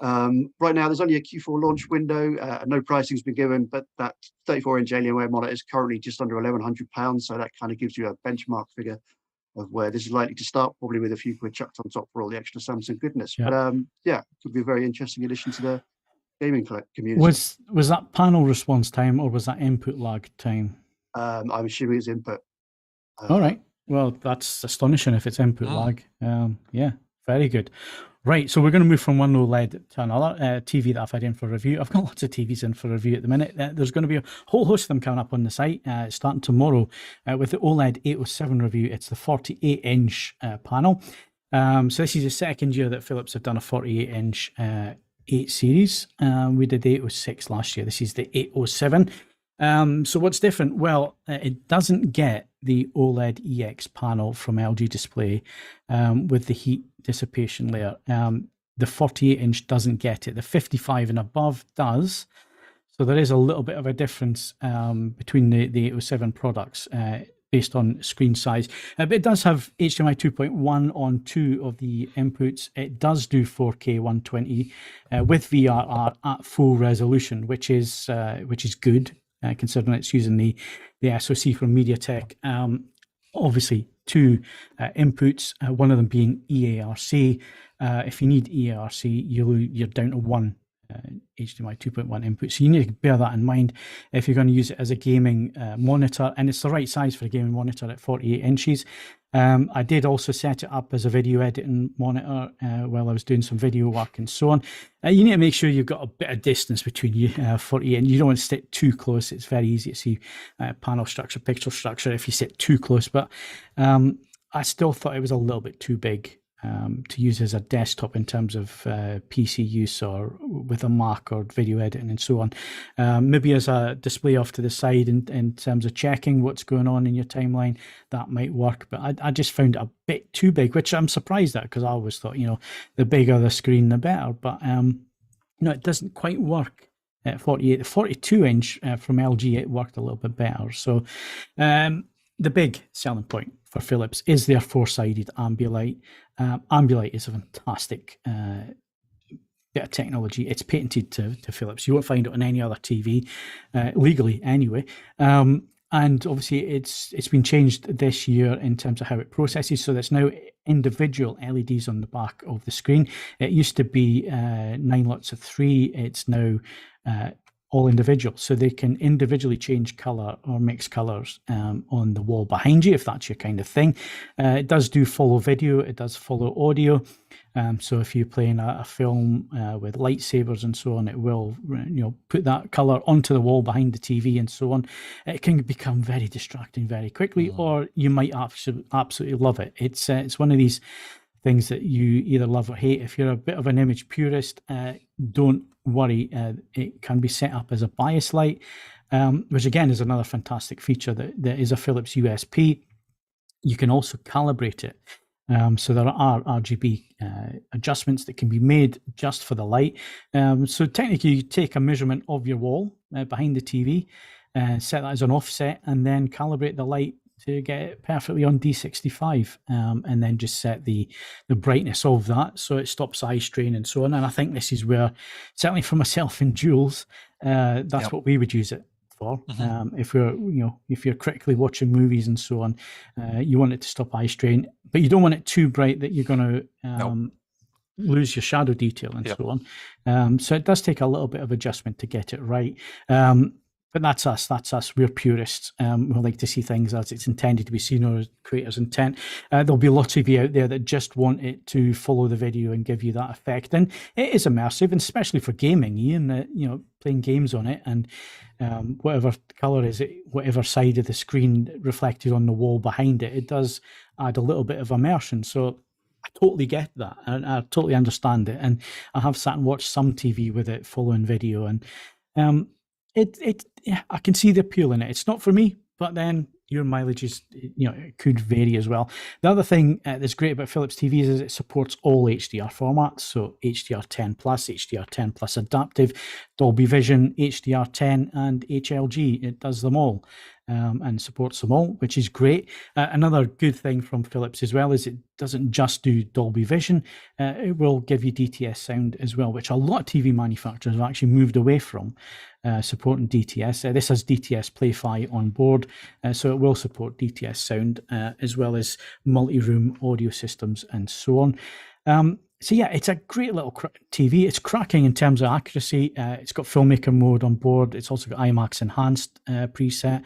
E: Right now, there's only a Q4 launch window. No pricing's been given, but that 34-inch Alienware monitor is currently just under £1,100. So that kind of gives you a benchmark figure of where this is likely to start, probably with a few quid chucked on top for all the extra Samsung goodness.
B: Yeah.
E: But it could be a very interesting addition to the gaming community.
B: Was that panel response time or was that input lag time?
E: I'm assuming it's input.
B: All right. Well, that's astonishing if it's input lag. Yeah, very good. Right, so we're going to move from one OLED to another TV that I've had in for review. I've got lots of TVs in for review at the minute. There's going to be a whole host of them coming up on the site, starting tomorrow with the OLED807 review. It's the 48-inch panel. So this is the second year that Philips have done a 48-inch 8 series. We did the 806 last year. This is the 807. So what's different? Well, it doesn't get the OLED EX panel from LG Display with the heat dissipation layer. The 48-inch doesn't get it. The 55 and above does. So there is a little bit of a difference between the 807 products based on screen size. But it does have HDMI 2.1 on 2 of the inputs. It does do 4K 120 with VRR at full resolution, which is good considering it's using the SoC from MediaTek. Obviously, 2 inputs, one of them being EARC. If you need EARC, you're down to 1 HDMI 2.1 input. So you need to bear that in mind if you're going to use it as a gaming monitor, and it's the right size for a gaming monitor at 48 inches. I did also set it up as a video editing monitor while I was doing some video work and so on. You need to make sure you've got a bit of distance between you, 48, and you don't want to sit too close. It's very easy to see panel structure, pixel structure if you sit too close, but I still thought it was a little bit too big to use as a desktop in terms of PC use or with a Mac or video editing and so on. Maybe as a display off to the side in terms of checking what's going on in your timeline, that might work. But I just found it a bit too big, which I'm surprised at because I always thought, the bigger the screen, the better. But no, it doesn't quite work at 48. The 42-inch from LG, it worked a little bit better. So the big selling point for Philips is their 4-sided Ambilight. Ambilight is a fantastic bit of technology. It's patented to Philips. You won't find it on any other TV, legally anyway. And obviously it's been changed this year in terms of how it processes. So there's now individual LEDs on the back of the screen. It used to be 9 lots of 3. It's now all individual, so they can individually change color or mix colors on the wall behind you if that's your kind of thing. It does do follow video, it does follow audio, so if you're playing a film with lightsabers and so on, it will put that color onto the wall behind the TV and so on. It can become very distracting very quickly, or you might absolutely love it. It's one of these things that you either love or hate. If you're a bit of an image purist, don't worry. It can be set up as a bias light, which again is another fantastic feature that is a Philips USP. You can also calibrate it. So there are RGB adjustments that can be made just for the light. So technically you take a measurement of your wall behind the TV, set that as an offset, and then calibrate the light to get it perfectly on D65, and then just set the brightness of that so it stops eye strain and so on. And I think this is where, certainly for myself and Jules, that's what we would use it for. If you're critically watching movies and so on, you want it to stop eye strain, but you don't want it too bright that you're going to lose your shadow detail and so on. So it does take a little bit of adjustment to get it right. But that's us. We're purists. We like to see things as it's intended to be seen, or creator's intent. There'll be lots of you out there that just want it to follow the video and give you that effect. And it is immersive, and especially for gaming, Ian, playing games on it, and whatever color is it, whatever side of the screen reflected on the wall behind it, it does add a little bit of immersion. So I totally get that. I totally understand it. And I have sat and watched some TV with it following video, and I can see the appeal in it. It's not for me, but then your mileage is, it could vary as well. The other thing that's great about Philips TVs is it supports all HDR formats. So HDR10+, HDR10+ adaptive, Dolby Vision, HDR10 and HLG. It does them all and supports them all, which is great. Another good thing from Philips as well is it doesn't just do Dolby Vision. It will give you DTS sound as well, which a lot of TV manufacturers have actually moved away from supporting DTS. This has DTS Play-Fi on board, so it will support DTS sound as well as multi-room audio systems and so on. So yeah, it's a great little TV. It's cracking in terms of accuracy. It's got filmmaker mode on board. It's also got IMAX enhanced preset.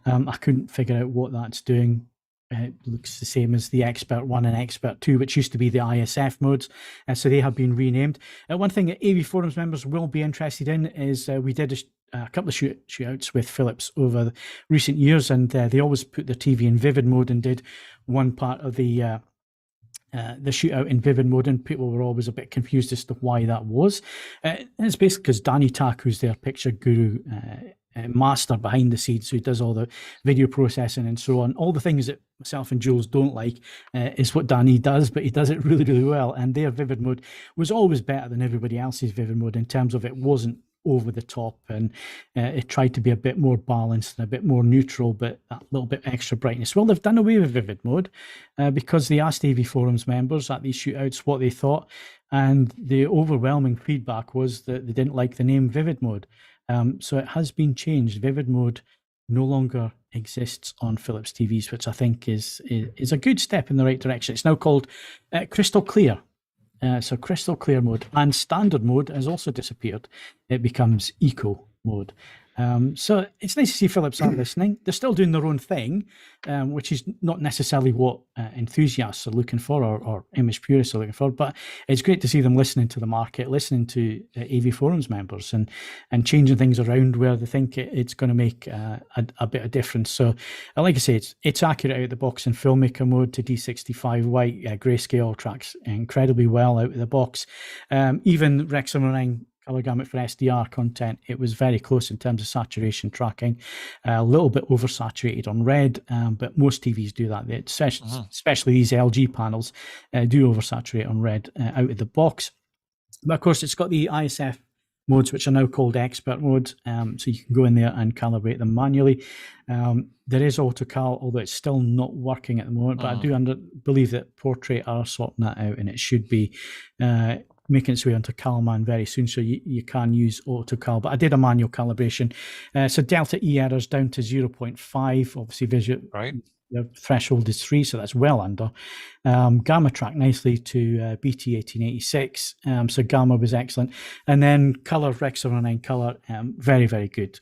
B: I couldn't figure out what that's doing. It looks the same as the Expert 1 and Expert 2, which used to be the ISF modes. So they have been renamed. One thing that AV Forums members will be interested in is we did a couple of shootouts with Philips over recent years, and they always put the TV in vivid mode and did one part of the shootout in vivid mode, and people were always a bit confused as to why that was. And it's basically because Danny Tak, who's their picture guru master behind the scenes, so he does all the video processing and so on. All the things that myself and Jules don't like is what Danny does, but he does it really, really well. And their vivid mode was always better than everybody else's vivid mode in terms of it wasn't over the top, and it tried to be a bit more balanced and a bit more neutral, but that little bit extra brightness. Well, they've done away with vivid mode because they asked AV Forums members at these shootouts what they thought, and the overwhelming feedback was that they didn't like the name vivid mode. So it has been changed. Vivid mode no longer exists on Philips TVs, which I think is a good step in the right direction. It's now called crystal clear. So crystal clear mode, and standard mode has also disappeared. It becomes eco mode. So it's nice to see Philips are listening. They're still doing their own thing, which is not necessarily what enthusiasts are looking for, or image purists are looking for, but it's great to see them listening to the market, listening to AV Forums members, and changing things around where they think it's going to make a bit of difference. So like I say, it's accurate out of the box in filmmaker mode to D65 white. Grayscale tracks incredibly well out of the box. Even Rexon 9 color gamut for SDR content, it was very close in terms of saturation tracking, a little bit oversaturated on red, but most TVs do that, especially these LG panels do oversaturate on red out of the box. But of course, it's got the ISF modes, which are now called expert modes, so you can go in there and calibrate them manually. There is autocal, although it's still not working at the moment, but I do believe that Portrait are sorting that out, and it should be making its way onto CalMan very soon, so you can use autocal. But I did a manual calibration. So delta E errors down to 0.5, obviously visual.
C: Right.
B: The threshold is 3, so that's well under. Gamma track nicely to BT 1886, so gamma was excellent. And then color, Rexon 9 color, very, very good.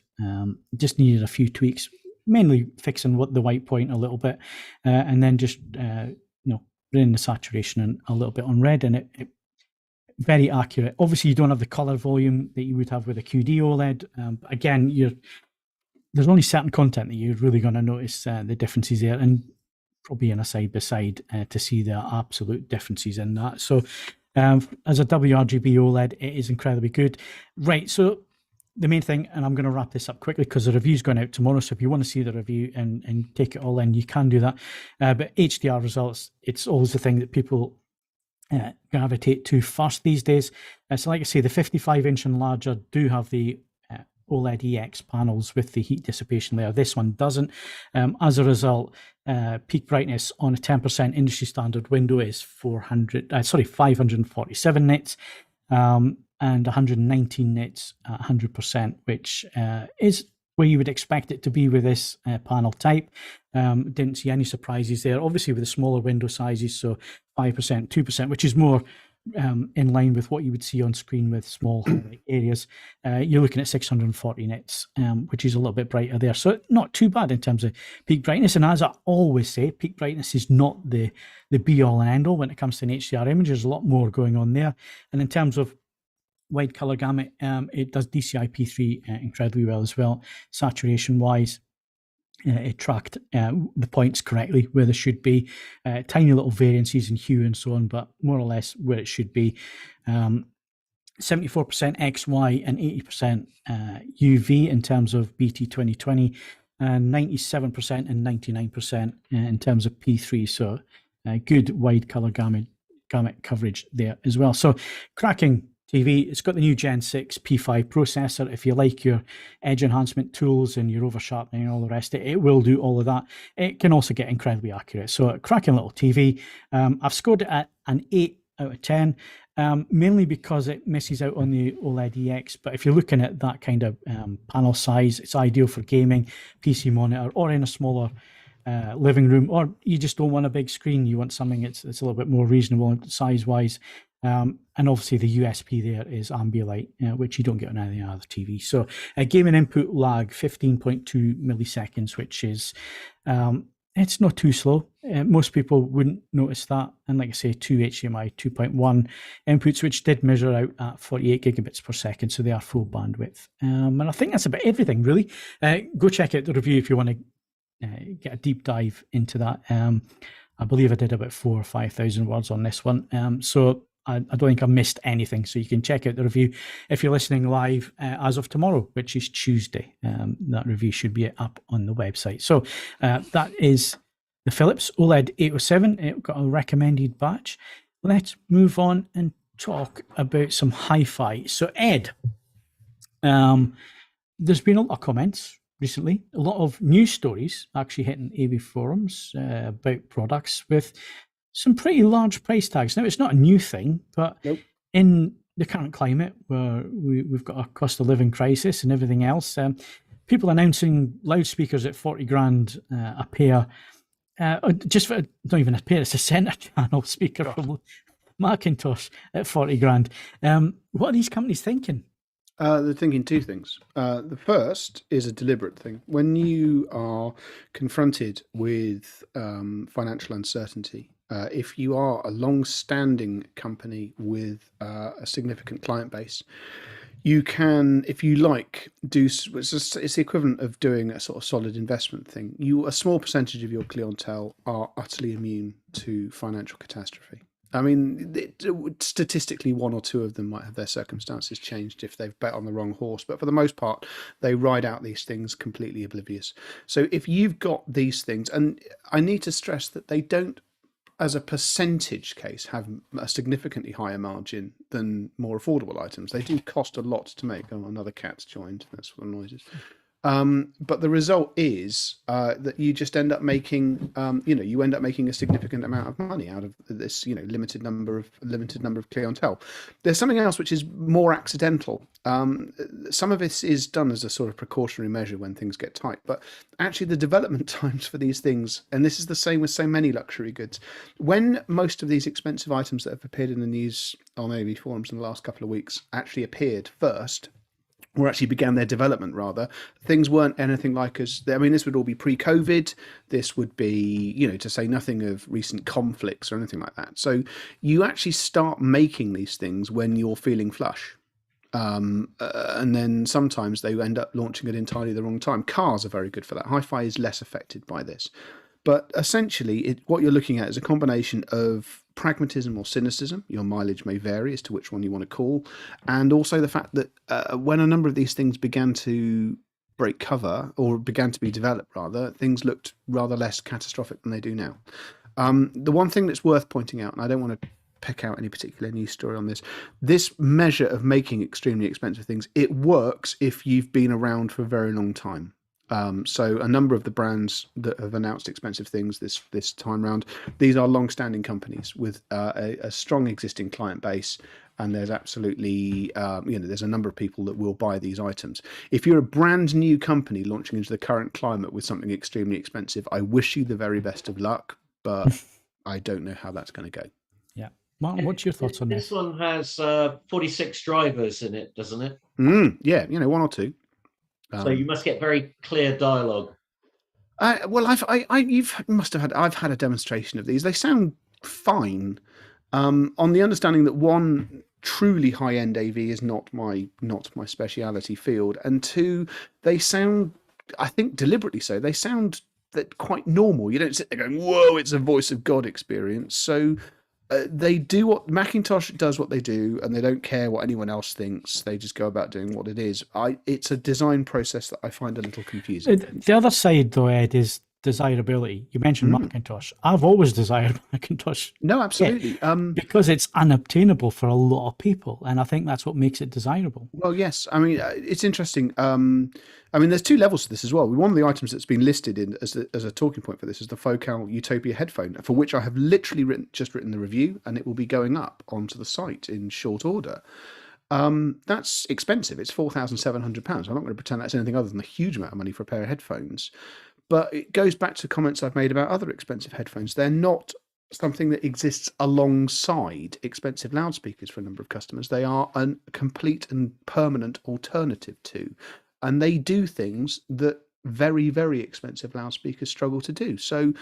B: Just needed a few tweaks, mainly fixing the white point a little bit, and then just bringing the saturation in a little bit on red, and it very accurate. Obviously, you don't have the color volume that you would have with a QD OLED. Again, there's only certain content that you're really going to notice the differences there, and probably in a side by side to see the absolute differences in that. So, as a WRGB OLED, it is incredibly good. Right. So, the main thing, and I'm going to wrap this up quickly because the review's going out tomorrow. So if you want to see the review and take it all in, you can do that. But HDR results, it's always the thing that people gravitate to first these days. So like I say, the 55-inch and larger do have the OLED EX panels with the heat dissipation layer. This one doesn't. As a result, peak brightness on a 10% industry standard window is 547 nits, and 119 nits at 100%, which is where you would expect it to be with this panel type. Didn't see any surprises there. Obviously with the smaller window sizes, so 5%, 2%, which is more in line with what you would see on screen with small areas. You're looking at 640 nits, which is a little bit brighter there. So not too bad in terms of peak brightness. And as I always say, peak brightness is not the be all and end all when it comes to an HDR image. There's a lot more going on there. And in terms of wide color gamut, it does DCI-P3 incredibly well as well. Saturation wise, it tracked the points correctly where they should be. Tiny little variances in hue and so on, but more or less where it should be. 74% XY and 80% UV in terms of BT 2020, and 97% and 99% in terms of P3. So good wide color gamut coverage there as well. So cracking TV. It's got the new Gen 6 P5 processor. If you like your edge enhancement tools and your over sharpening and all the rest of it, it will do all of that. It can also get incredibly accurate. So a cracking little TV. I've scored it at an 8 out of 10, mainly because it misses out on the OLED EX. But if you're looking at that kind of panel size, it's ideal for gaming, PC monitor, or in a smaller living room, or you just don't want a big screen. You want something that's a little bit more reasonable size-wise. And obviously the USP there is Ambilight, which you don't get on any other TV. So a gaming input lag, 15.2 milliseconds, which is, it's not too slow. Most people wouldn't notice that. And like I say, 2 HDMI 2.1 inputs, which did measure out at 48 gigabits per second. So they are full bandwidth. And I think that's about everything, really. Go check out the review if you want to get a deep dive into that. I believe I did about 4,000 or 5,000 words on this one. So I don't think I missed anything. So you can check out the review if you're listening live as of tomorrow, which is Tuesday. That review should be up on the website. So that is the Philips OLED 807. It got a recommended batch. Let's move on and talk about some HiFi. So Ed, there's been a lot of comments recently, a lot of news stories actually hitting AV forums about products with some pretty large price tags. Now, it's not a new thing, but in the current climate where we've got a cost of living crisis and everything else, people announcing loudspeakers at 40 grand a pair, just for, not even a pair, it's a center channel speaker from Macintosh at 40 grand. What are these companies thinking?
F: They're thinking two things. The first is a deliberate thing. When you are confronted with financial uncertainty, if you are a long-standing company with a significant client base, you can, if you like, it's the equivalent of doing a sort of solid investment thing. A small percentage of your clientele are utterly immune to financial catastrophe. I mean, statistically, one or two of them might have their circumstances changed if they've bet on the wrong horse. But for the most part, they ride out these things completely oblivious. So if you've got these things, and I need to stress that they don't, as a percentage case, have a significantly higher margin than more affordable items. They do cost a lot to make. Oh, another cat's joined. That's what the noise is. But the result is that you just end up making, you end up making a significant amount of money out of this, limited number of clientele. There's something else which is more accidental. Some of this is done as a sort of precautionary measure when things get tight, but actually the development times for these things, and this is the same with so many luxury goods, when most of these expensive items that have appeared in the news on AV forums in the last couple of weeks actually appeared first, or actually began their development rather, things weren't anything like this would all be pre-COVID. This would be, to say nothing of recent conflicts or anything like that. So you actually start making these things when you're feeling flush. And then sometimes they end up launching at entirely the wrong time. Cars are very good for that. HiFi is less affected by this. But essentially, what you're looking at is a combination of pragmatism or cynicism. Your mileage may vary as to which one you want to call. And also the fact that when a number of these things began to break cover, or began to be developed rather, things looked rather less catastrophic than they do now. The one thing that's worth pointing out, and I don't want to pick out any particular news story on this measure of making extremely expensive things, it works if you've been around for a very long time. So a number of the brands that have announced expensive things this time round, these are long-standing companies with a strong existing client base, and there's absolutely there's a number of people that will buy these items. If you're a brand new company launching into the current climate with something extremely expensive, I wish you the very best of luck, but I don't know how that's going to go.
B: Yeah, Martin, what's your thoughts on this?
D: This one has 46 drivers in it, doesn't it?
F: Yeah, one or two.
D: So you must get very clear dialogue.
F: I've had a demonstration of these. They sound fine, on the understanding that one, truly high-end AV is not my speciality field, and two, they sound, I think deliberately so, they sound that quite normal. You don't sit there going, whoa, it's a voice of God experience. So they do what Macintosh does, what they do, and they don't care what anyone else thinks. They just go about doing what it is. It's a design process that I find a little confusing.
B: The other side, though, Ed, is desirability. You mentioned Macintosh. I've always desired Macintosh.
F: No, absolutely.
B: Because it's unobtainable for a lot of people, and I think that's what makes it desirable.
F: Well, yes. I mean, it's interesting. There's two levels to this as well. One of the items that's been listed in as a talking point for this is the Focal Utopia headphone, for which I have literally written the review, and it will be going up onto the site in short order. That's expensive. It's £4,700. I'm not going to pretend that's anything other than a huge amount of money for a pair of headphones. But it goes back to comments I've made about other expensive headphones. They're not something that exists alongside expensive loudspeakers for a number of customers. They are a complete and permanent alternative to. And they do things that very, very expensive loudspeakers struggle to do. So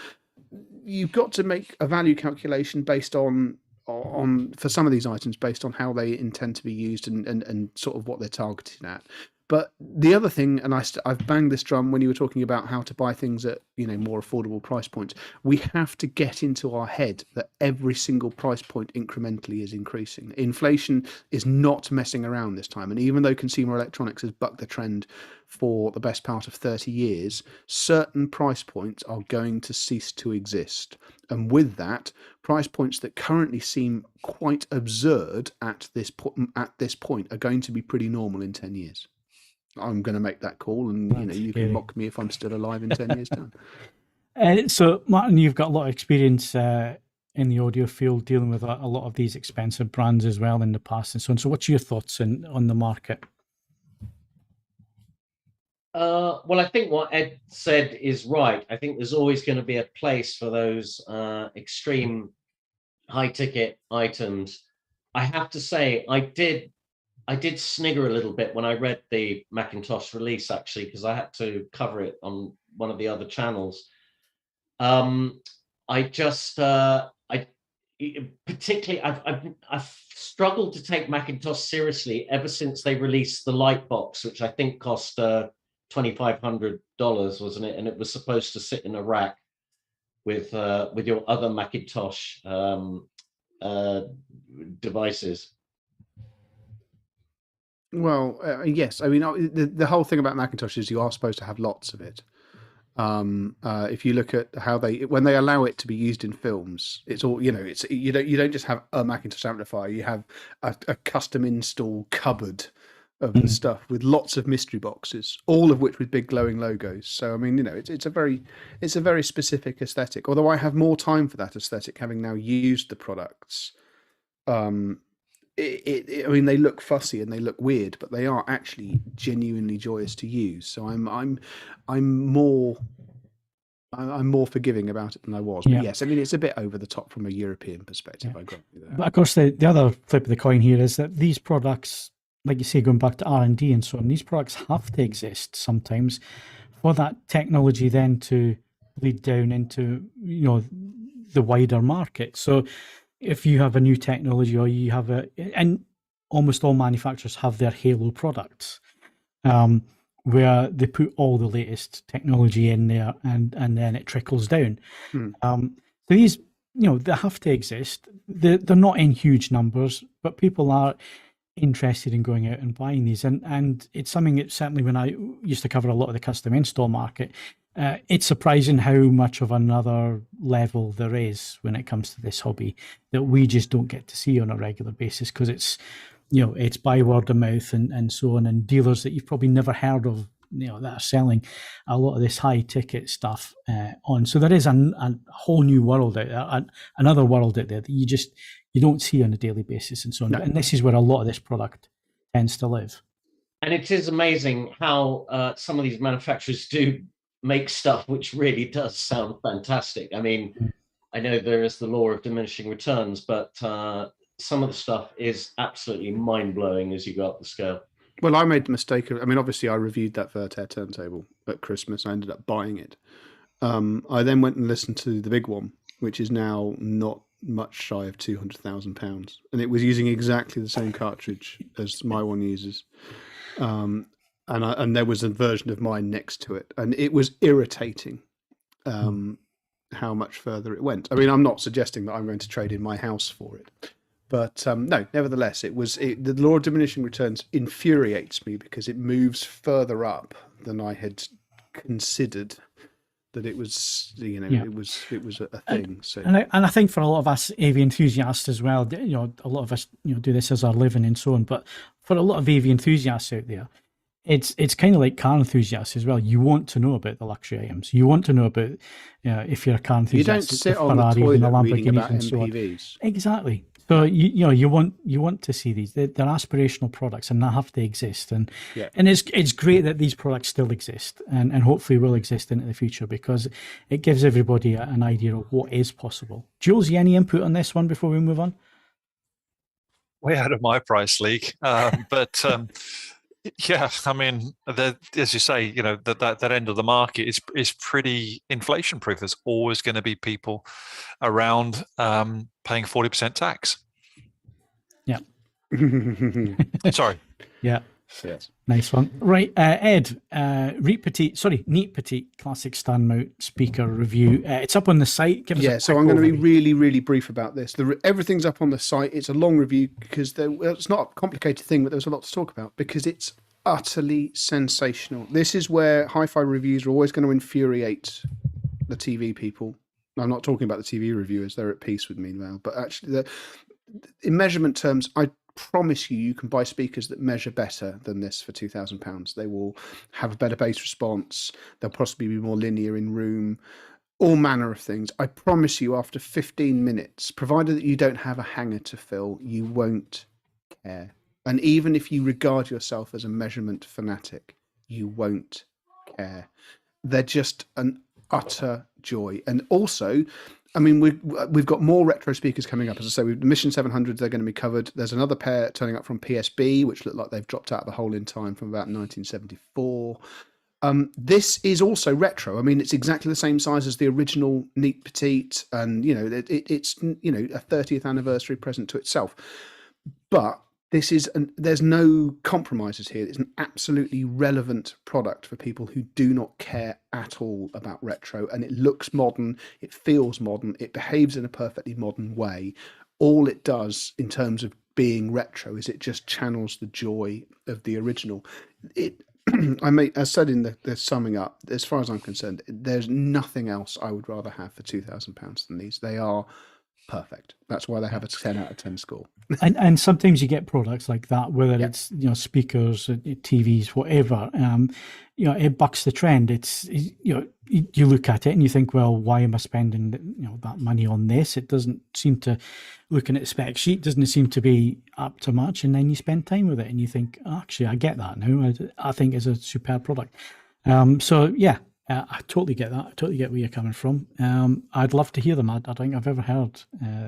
F: you've got to make a value calculation based on for some of these items based on how they intend to be used and sort of what they're targeted at. But the other thing, and I've banged this drum when you were talking about how to buy things at more affordable price points. We have to get into our head that every single price point incrementally is increasing. Inflation is not messing around this time, and even though consumer electronics has bucked the trend for the best part of 30 years, certain price points are going to cease to exist. And with that, price points that currently seem quite absurd at this point are going to be pretty normal in 10 years. I'm going to make that call, and you can mock me if I'm still alive in 10 years' time.
B: So, Martin, you've got a lot of experience in the audio field, dealing with a lot of these expensive brands as well in the past and so on. So, what's your thoughts on the market?
D: Well, I think what Ed said is right. I think there's always going to be a place for those extreme high-ticket items. I have to say, I did snigger a little bit when I read the Macintosh release, actually, because I had to cover it on one of the other channels. I've struggled to take Macintosh seriously ever since they released the Lightbox, which I think cost $2,500, wasn't it? And it was supposed to sit in a rack with your other Macintosh devices.
F: Well, yes. I mean, the whole thing about Macintosh is you are supposed to have lots of it. If you look at how when they allow it to be used in films, it's all you don't just have a Macintosh amplifier. You have a custom install cupboard of the stuff with lots of mystery boxes, all of which with big glowing logos. So I mean, it's a very specific aesthetic. Although I have more time for that aesthetic, having now used the products. I mean, they look fussy and they look weird, but they are actually genuinely joyous to use. So I'm more forgiving about it than I was. But yes, I mean, it's a bit over the top from a European perspective. I agree with that.
B: But of course, the other flip of the coin here is that these products, like you say, going back to R&D and so on, these products have to exist sometimes for that technology then to lead down into the wider market. So if you have a new technology, or you have and almost all manufacturers have their halo products, where they put all the latest technology in there, and then it trickles down. So these, they have to exist. They're not in huge numbers, but people are interested in going out and buying these, and it's something that certainly when I used to cover a lot of the custom install market, it's surprising how much of another level there is when it comes to this hobby that we just don't get to see on a regular basis, because it's it's by word of mouth and so on, and dealers that you've probably never heard of that are selling a lot of this high ticket stuff on. So there is a whole new world out there, another world out there that you don't see on a daily basis and so on. No. And this is where a lot of this product tends to live.
D: And it is amazing how some of these manufacturers do make stuff which really does sound fantastic. I mean, I know there is the law of diminishing returns, but some of the stuff is absolutely mind-blowing as you go up the scale.
F: Well, I made the mistake of, obviously I reviewed that Vertair turntable at Christmas. I ended up buying it. I then went and listened to the big one, which is now not much shy of £200,000. And it was using exactly the same cartridge as my one uses. And there was a version of mine next to it, and it was irritating how much further it went. I mean, I'm not suggesting that I'm going to trade in my house for it, but no, nevertheless, the law of diminishing returns infuriates me because it moves further up than I had considered that it was. It was a thing.
B: And I think for a lot of us AV enthusiasts as well, a lot of us do this as our living and so on. But for a lot of AV enthusiasts out there, it's kind of like car enthusiasts as well. You want to know about the luxury items. You want to know about, if you're a car enthusiast,
F: you don't sit on the toilet reading about MPVs.
B: Exactly. So you want to see these. They're aspirational products, and they have to exist. And it's great that these products still exist, and hopefully will exist into the future, because it gives everybody an idea of what is possible. Jules, any input on this one before we move on?
C: Way out of my price league, but. Yeah, I mean, as you say, that end of the market is pretty inflation proof. There's always going to be people around paying 40% tax.
B: Yeah.
C: Sorry.
B: Yeah.
F: Yes.
B: Nice one. Right, Ed, Neat Petite classic Standmount speaker review. It's up on the site. Give us a
F: So
B: quick
F: I'm going to be
B: overview.
F: really, really brief about this. Everything's up on the site. It's a long review because it's not a complicated thing, but there's a lot to talk about because it's utterly sensational. This is where hi-fi reviews are always going to infuriate the TV people. I'm not talking about the TV reviewers; they're at peace with me now. But actually, in measurement terms, I promise you can buy speakers that measure better than this for £2,000. They will have a better bass response. They'll possibly be more linear in room, all manner of things. I promise you, after 15 minutes, provided that you don't have a hanger to fill, you won't care. And even if you regard yourself as a measurement fanatic, you won't care. They're just an utter joy. And also, I mean, we've got more retro speakers coming up. As I say, with the Mission 700s, they're going to be covered. There's another pair turning up from PSB, which look like they've dropped out of the hole in time from about 1974. This is also retro. I mean, it's exactly the same size as the original Neat Petite, and it's a 30th anniversary present to itself. But there's no compromises here. It's an absolutely relevant product for people who do not care at all about retro, and it looks modern, it feels modern, it behaves in a perfectly modern way. All it does in terms of being retro is it just channels the joy of the original. As said in the summing up, as far as I'm concerned, there's nothing else I would rather have for £2,000 than these. They are perfect. That's why they have a 10 out of 10 score.
B: and sometimes you get products like that, whether it's speakers, TVs, whatever. It bucks the trend. It's you look at it and you think, well, why am I spending that money on this? It doesn't seem to, looking at the spec sheet, doesn't seem to be up to much. And then you spend time with it and you think, actually, I get that now. I think it's a superb product. I totally get that. I totally get where you're coming from. I'd love to hear them. I don't think I've ever heard.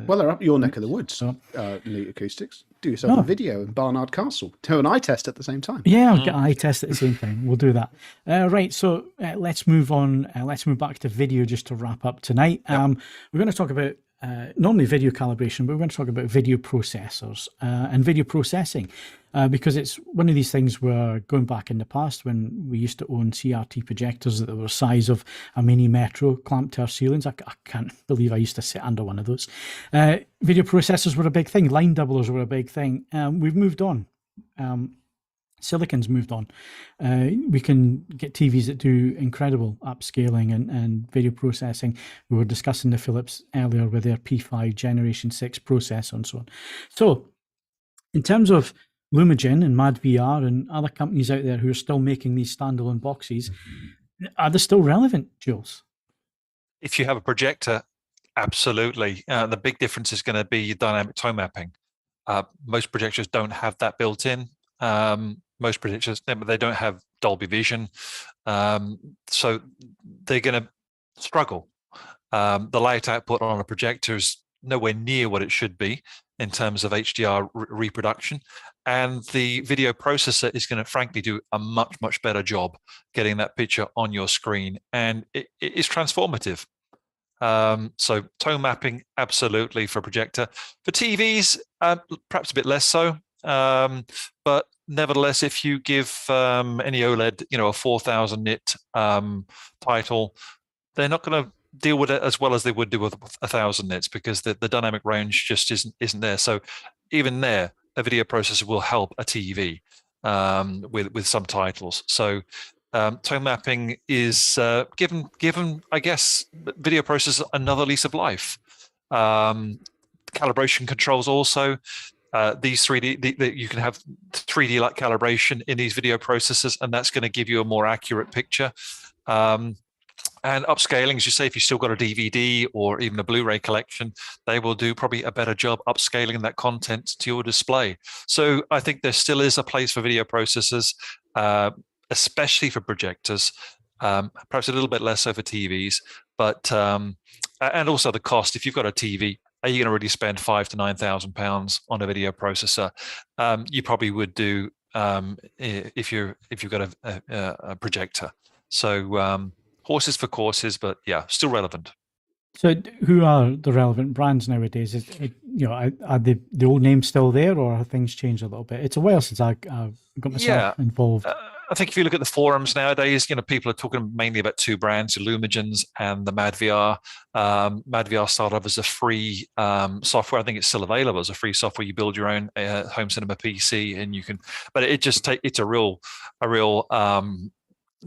F: Well, they're up your neck of the woods, Elite Acoustics. Do yourself a video in Barnard Castle. Do an eye test at the same time.
B: Yeah, I'll get an eye test at the same time. We'll do that. Right, so let's move on. Let's move back to video just to wrap up tonight. We're going to talk about normally video calibration, but we're going to talk about video processors and video processing. Because it's one of these things where going back in the past when we used to own CRT projectors that were the size of a mini metro clamped to our ceilings, I can't believe I used to sit under one of those. Video processors were a big thing. Line doublers were a big thing. We've moved on. Silicon's moved on. We can get TVs that do incredible upscaling and video processing. We were discussing the Philips earlier with their P5 Generation 6 processor and so on. So in terms of Lumagen and MadVR and other companies out there who are still making these standalone boxes, are they still relevant, Jules?
C: If you have a projector, absolutely. The big difference is going to be dynamic tone mapping. Most projectors don't have that built in. Most projectors, they don't have Dolby Vision. So they're going to struggle. The light output on a projector is nowhere near what it should be in terms of HDR reproduction. And the video processor is going to frankly do a much, much better job getting that picture on your screen. And it is transformative. So tone mapping, absolutely for projector. For TVs, perhaps a bit less so. But nevertheless, if you give any OLED, a 4,000 nit title, they're not going to deal with it as well as they would do with 1,000 nits because the dynamic range just isn't there. So even there, a video processor will help a TV with some titles. So tone mapping is given, I guess, video processors another lease of life. Calibration controls also. These 3D, you can have 3D like calibration in these video processors, and that's going to give you a more accurate picture. And upscaling, as you say, if you've still got a DVD or even a Blu-ray collection, they will do probably a better job upscaling that content to your display. So I think there still is a place for video processors, especially for projectors, perhaps a little bit less so for TVs, but and also the cost. If you've got a TV, are you going to really spend £5,000 to £9,000 on a video processor? You probably would do if you've got a projector. So horses for courses, but yeah, still relevant.
B: So who are the relevant brands nowadays? are the old names still there, or have things changed a little bit? It's a while since I got myself involved.
C: I think if you look at the forums nowadays, people are talking mainly about two brands, Illumigens and the MadVR. MadVR started off as a free software. I think it's still available as a free software. You build your own home cinema PC, and you can. But it's a real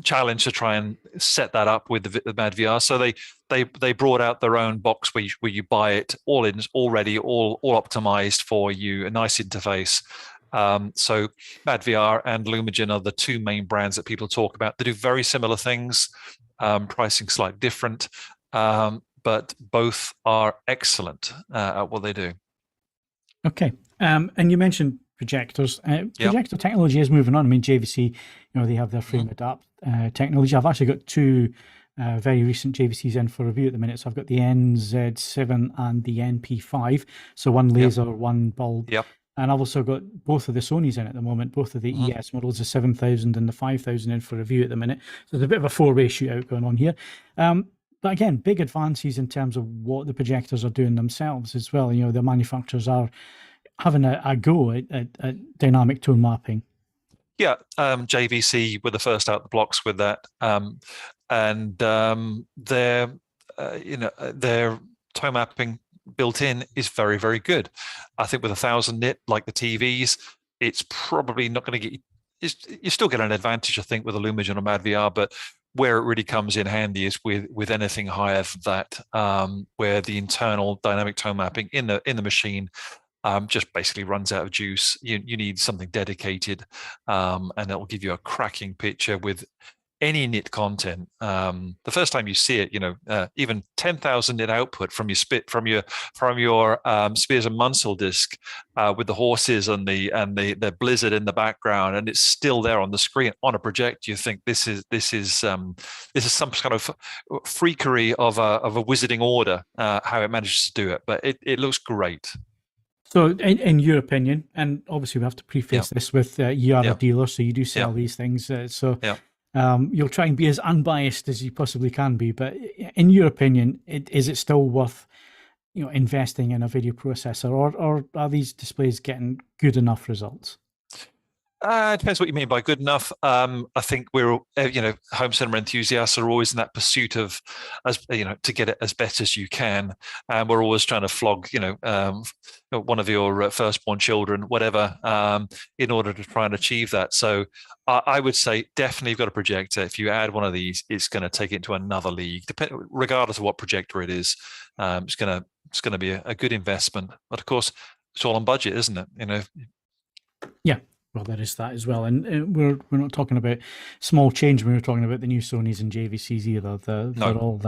C: challenge to try and set that up with the MadVR. So they brought out their own box where you buy it all already optimized for you, a nice interface. So MadVR and Illumigen are the two main brands that people talk about. They do very similar things, pricing slightly different, but both are excellent at what they do.
B: Okay, and you mentioned projectors. Projector technology is moving on. I mean, JVC, they have their frame adapt technology. I've actually got two very recent JVCs in for review at the minute. So I've got the NZ7 and the NP5. So one laser, one bulb.
C: Yep.
B: And I've also got both of the Sonys in at the moment, both of the ES models, the 7000 and the 5000 in for review at the minute. So there's a bit of a 4-way shootout going on here. But again, big advances in terms of what the projectors are doing themselves as well. The manufacturers are having a go at dynamic tone mapping.
C: Yeah, JVC were the first out the blocks with that, and their tone mapping built in is very, very good. I think with 1000 nit, like the TVs, it's probably not going to get you still get an advantage, I think, with Illumigen or MadVR, but where it really comes in handy is with anything higher than that, where the internal dynamic tone mapping in the machine just basically runs out of juice. You need something dedicated, and it will give you a cracking picture with any nit content. The first time you see it, even 10,000 nit output from your Spears and Munsell disc with the horses and the blizzard in the background, and it's still there on the screen on a project. You think this is some kind of freakery of a wizarding order, how it manages to do it, but it looks great.
B: So, in your opinion, and obviously we have to preface this with you are a dealer, so you do sell these things. You'll try and be as unbiased as you possibly can be. But in your opinion, is it still worth investing in a video processor, or are these displays getting good enough results?
C: It depends what you mean by good enough. I think we're, home cinema enthusiasts are always in that pursuit of, to get it as best as you can, and we're always trying to flog, one of your firstborn children, whatever, in order to try and achieve that. So I would say definitely you've got a projector. If you add one of these, it's going to take it to another league. Regardless of what projector it is, it's going to be a good investment. But of course, it's all on budget, isn't it?
B: Yeah. Well, there is that as well, and we're not talking about small change when we're talking about the new Sonys and JVCs either. They're all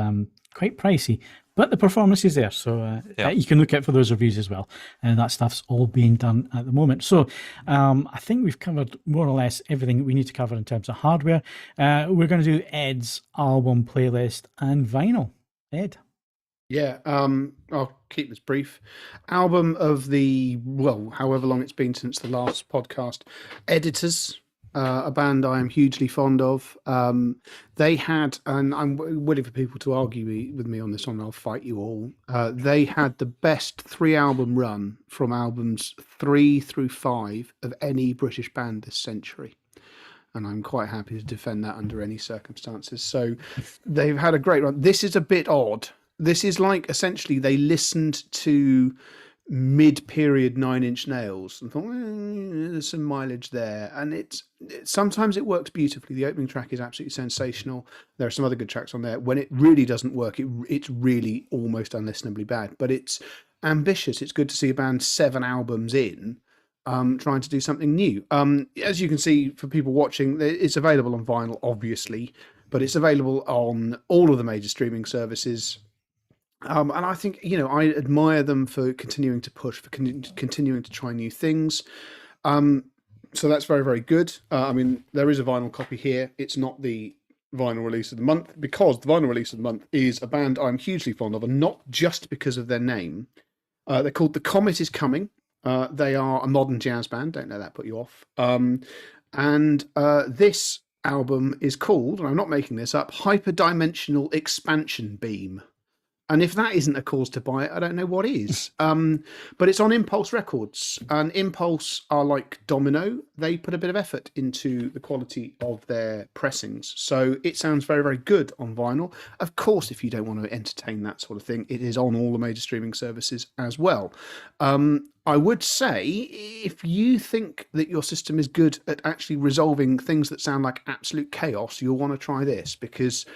B: quite pricey, but the performance is there, so you can look out for those reviews as well, and that stuff's all being done at the moment. So I think we've covered more or less everything that we need to cover in terms of hardware. We're going to do Ed's album playlist and vinyl. Ed?
F: Yeah, I'll keep this brief. Album of the, however long it's been since the last podcast, Editors, a band I am hugely fond of. They had, and I'm willing for people to argue with me on this one, I'll fight you all. They had the best 3-album run from albums 3 through 5 of any British band this century. And I'm quite happy to defend that under any circumstances. So they've had a great run. This is a bit odd. This is like essentially they listened to mid-period 9 Inch Nails and thought, there's some mileage there. And sometimes it works beautifully. The opening track is absolutely sensational. There are some other good tracks on there. When it really doesn't work, it's really almost unlistenably bad. But it's ambitious. It's good to see a band 7 albums in trying to do something new. As you can see, for people watching, it's available on vinyl, obviously, but it's available on all of the major streaming services. And I think, I admire them for continuing to push, for continuing to try new things. So that's very, very good. There is a vinyl copy here. It's not the vinyl release of the month, because the vinyl release of the month is a band I'm hugely fond of, and not just because of their name. They're called The Comet Is Coming. They are a modern jazz band. Don't let that put you off. And this album is called, and I'm not making this up, Hyperdimensional Expansion Beam. And if that isn't a cause to buy it, I don't know what is. But it's on Impulse Records, and Impulse are like Domino. They put a bit of effort into the quality of their pressings. So it sounds very, very good on vinyl. Of course, if you don't want to entertain that sort of thing, it is on all the major streaming services as well. I would say if you think that your system is good at actually resolving things that sound like absolute chaos, you'll want to try this, because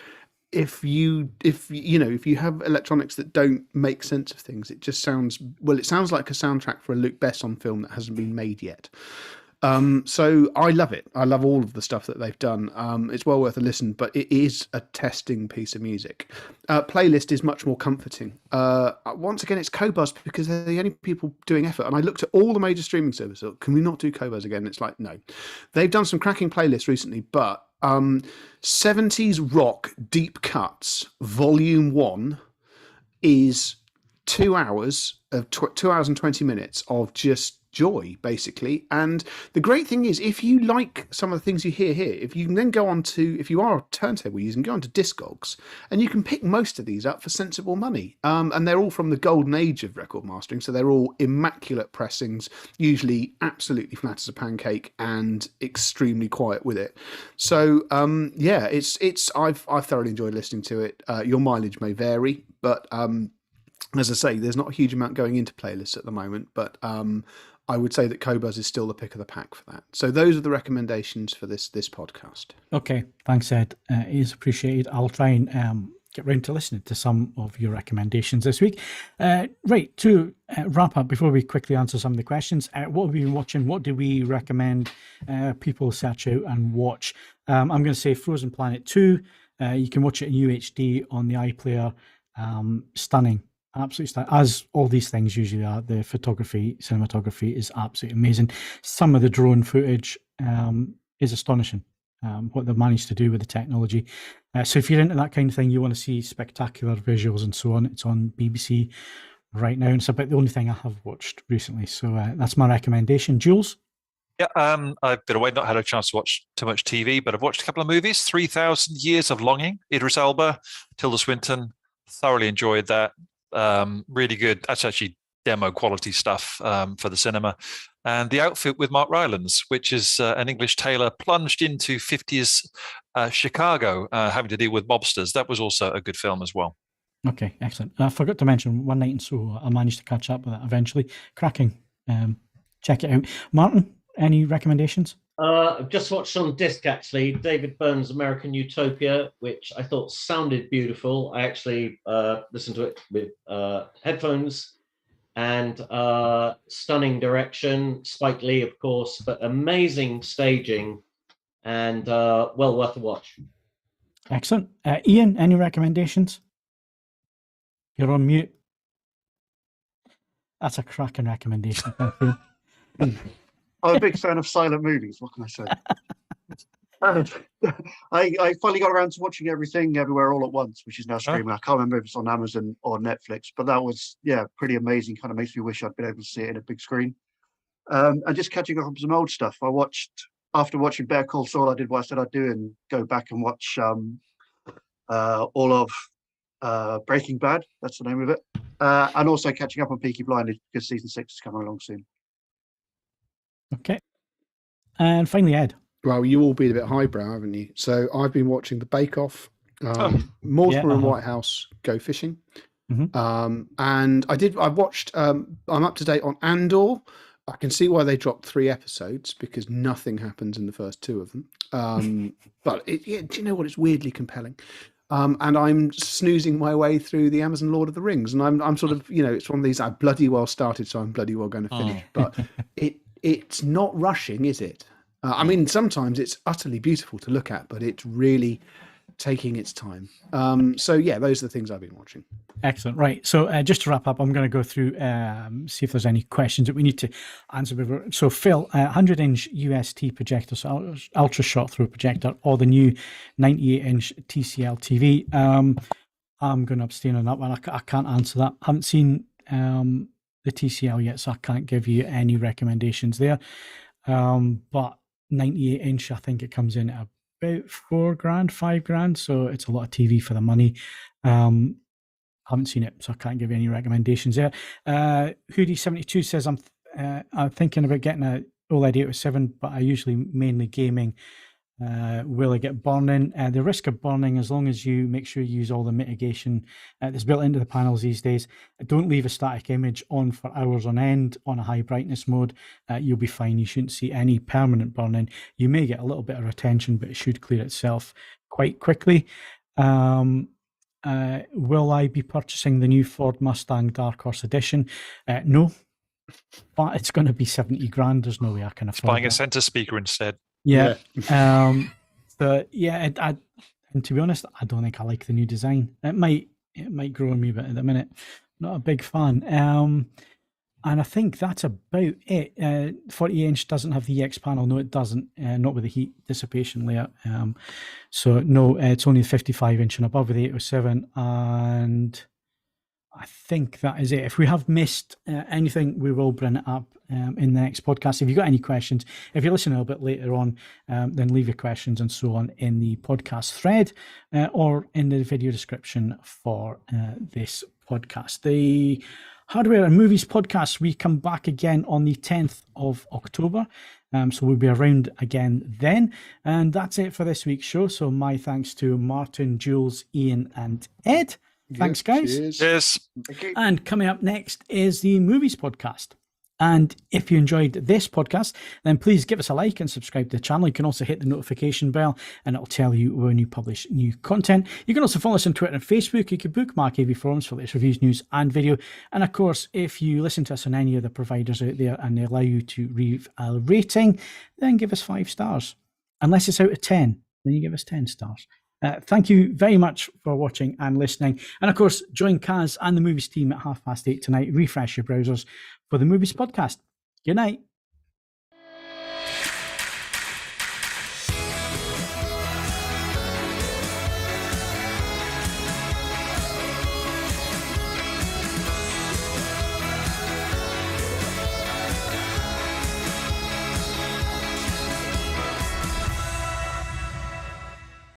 F: if you have electronics that don't make sense of things, it just sounds like a soundtrack for a Luc Besson film that hasn't been made yet. So I love it. I love all of the stuff that they've done. It's well worth a listen, but it is a testing piece of music. Playlist is much more comforting. Once again, it's Qobuz because they're the only people doing effort. And I looked at all the major streaming services. Can we not do Qobuz again? It's like, no. They've done some cracking playlists recently, but 70s rock deep cuts volume 1 is 2 hours of 2 hours and 20 minutes of just joy, basically. And the great thing is, if you like some of the things you hear here, if you can then go on to, if you are a turntable user, you can go on to Discogs and you can pick most of these up for sensible money. And they're all from the golden age of record mastering, so they're all immaculate pressings, usually absolutely flat as a pancake and extremely quiet with it. So yeah, I've thoroughly enjoyed listening to it. Your mileage may vary, but as I say, there's not a huge amount going into playlists at the moment, but I would say that Qobuz is still the pick of the pack for that. So those are the recommendations for this podcast.
B: Okay, thanks, Ed. It is appreciated. I'll try and get round to listening to some of your recommendations this week. Right, to wrap up, before we quickly answer some of the questions, what have we been watching? What do we recommend people search out and watch? I'm going to say Frozen Planet 2. You can watch it in UHD on the iPlayer. Stunning. Absolutely stunning. As all these things usually are, the cinematography is absolutely amazing. Some of the drone footage is astonishing, what they've managed to do with the technology. So if you're into that kind of thing, you want to see spectacular visuals and so on, it's on BBC right now. And it's about the only thing I have watched recently. So that's my recommendation. Jules?
C: Yeah, I've been away, not had a chance to watch too much TV, but I've watched a couple of movies. 3,000 Years of Longing, Idris Elba, Tilda Swinton. Thoroughly enjoyed that. Really good. That's actually demo quality stuff for the cinema. And The Outfit with Mark Rylance, which is an English tailor plunged into 50s Chicago, having to deal with mobsters. That was also a good film as well.
B: Okay, excellent. I forgot to mention One Night in Soho. I managed to catch up with that eventually. Cracking. Check it out. Martin, any recommendations?
D: I've just watched on disc, actually, David Byrne's American Utopia, which I thought sounded beautiful. I actually listened to it with headphones, and stunning direction. Spike Lee, of course, but amazing staging and well worth a watch.
B: Excellent. Ian, any recommendations? You're on mute. That's a cracking recommendation.
E: I'm a big fan of silent movies. What can I say? I finally got around to watching Everything Everywhere All at Once, which is now streaming. I can't remember if it's on Amazon or Netflix, but that was, pretty amazing. Kind of makes me wish I'd been able to see it in a big screen. And just catching up on some old stuff. After watching Better Call Saul, I did what I said I'd do and go back and watch all of Breaking Bad. That's the name of it. And also catching up on Peaky Blinders because season 6 is coming along soon.
B: Okay. And finally, Ed.
F: Well, you all been a bit highbrow, haven't you? So I've been watching The Bake Off, Morsmore and Whitehouse Go Fishing.
B: Mm-hmm.
F: And I watched, I'm up to date on Andor. I can see why they dropped 3 episodes because nothing happens in the first 2 of them. But do you know what? It's weirdly compelling. And I'm snoozing my way through the Amazon Lord of the Rings. And I'm sort of, it's one of these, I bloody well started, so I'm bloody well going to finish. But it's not rushing, is it? I mean, sometimes it's utterly beautiful to look at, but it's really taking its time. So yeah, those are the things I've been watching.
B: Excellent. Right. So just to wrap up, I'm going to go through, see if there's any questions that we need to answer before. So Phil, 100-inch UST projector, so ultra shot through projector, or the new 98-inch TCL TV. I'm going to abstain on that one. I can't answer that. I haven't seen the TCL yet, so I can't give you any recommendations there. But 98-inch, I think it comes in at about $4,000, $5,000, so it's a lot of TV for the money. haven't seen it, so I can't give you any recommendations there. Hoodie72 says, I'm thinking about getting a OLED807, but I usually mainly gaming. Will I get burning? The risk of burning, as long as you make sure you use all the mitigation that's built into the panels these days. Don't leave a static image on for hours on end on a high brightness mode. You'll be fine. You shouldn't see any permanent burning. You may get a little bit of retention, but it should clear itself quite quickly. Will I be purchasing the new Ford Mustang Dark Horse Edition? No, but it's going to be 70 grand. There's no way I can afford
C: Buying
B: it.
C: a center speaker instead.
B: Yeah. But yeah, and to be honest, I don't think I like the new design. It might grow on me, but at the minute, not a big fan. And I think that's about it. 48-inch doesn't have the EX panel. No, it doesn't. Not with the heat dissipation layer. So no, it's only 55-inch and above with the 807. And I think that is it. If we have missed anything, we will bring it up in the next podcast. If you've got any questions, if you're listening a little bit later on, then leave your questions and so on in the podcast thread or in the video description for this podcast. The Hardware and Movies podcast, we come back again on the 10th of October. So we'll be around again then. And that's it for this week's show. So my thanks to Martin, Jules, Ian, and Ed. Thanks, guys.
C: Cheers.
B: And coming up next is the Movies podcast. And if you enjoyed this podcast, then please give us a like and subscribe to the channel. You can also hit the notification bell and it'll tell you when you publish new content. You can also follow us on Twitter and Facebook. You can bookmark AV Forums for latest reviews, news and video. And of course, if you listen to us on any of the providers out there and they allow you to leave a rating, then give us 5 stars. Unless it's out of 10, then you give us 10 stars. Thank you very much for watching and listening. And of course, join Kaz and the Movies team at 8:30 tonight. Refresh your browsers for the Movies podcast. Good night.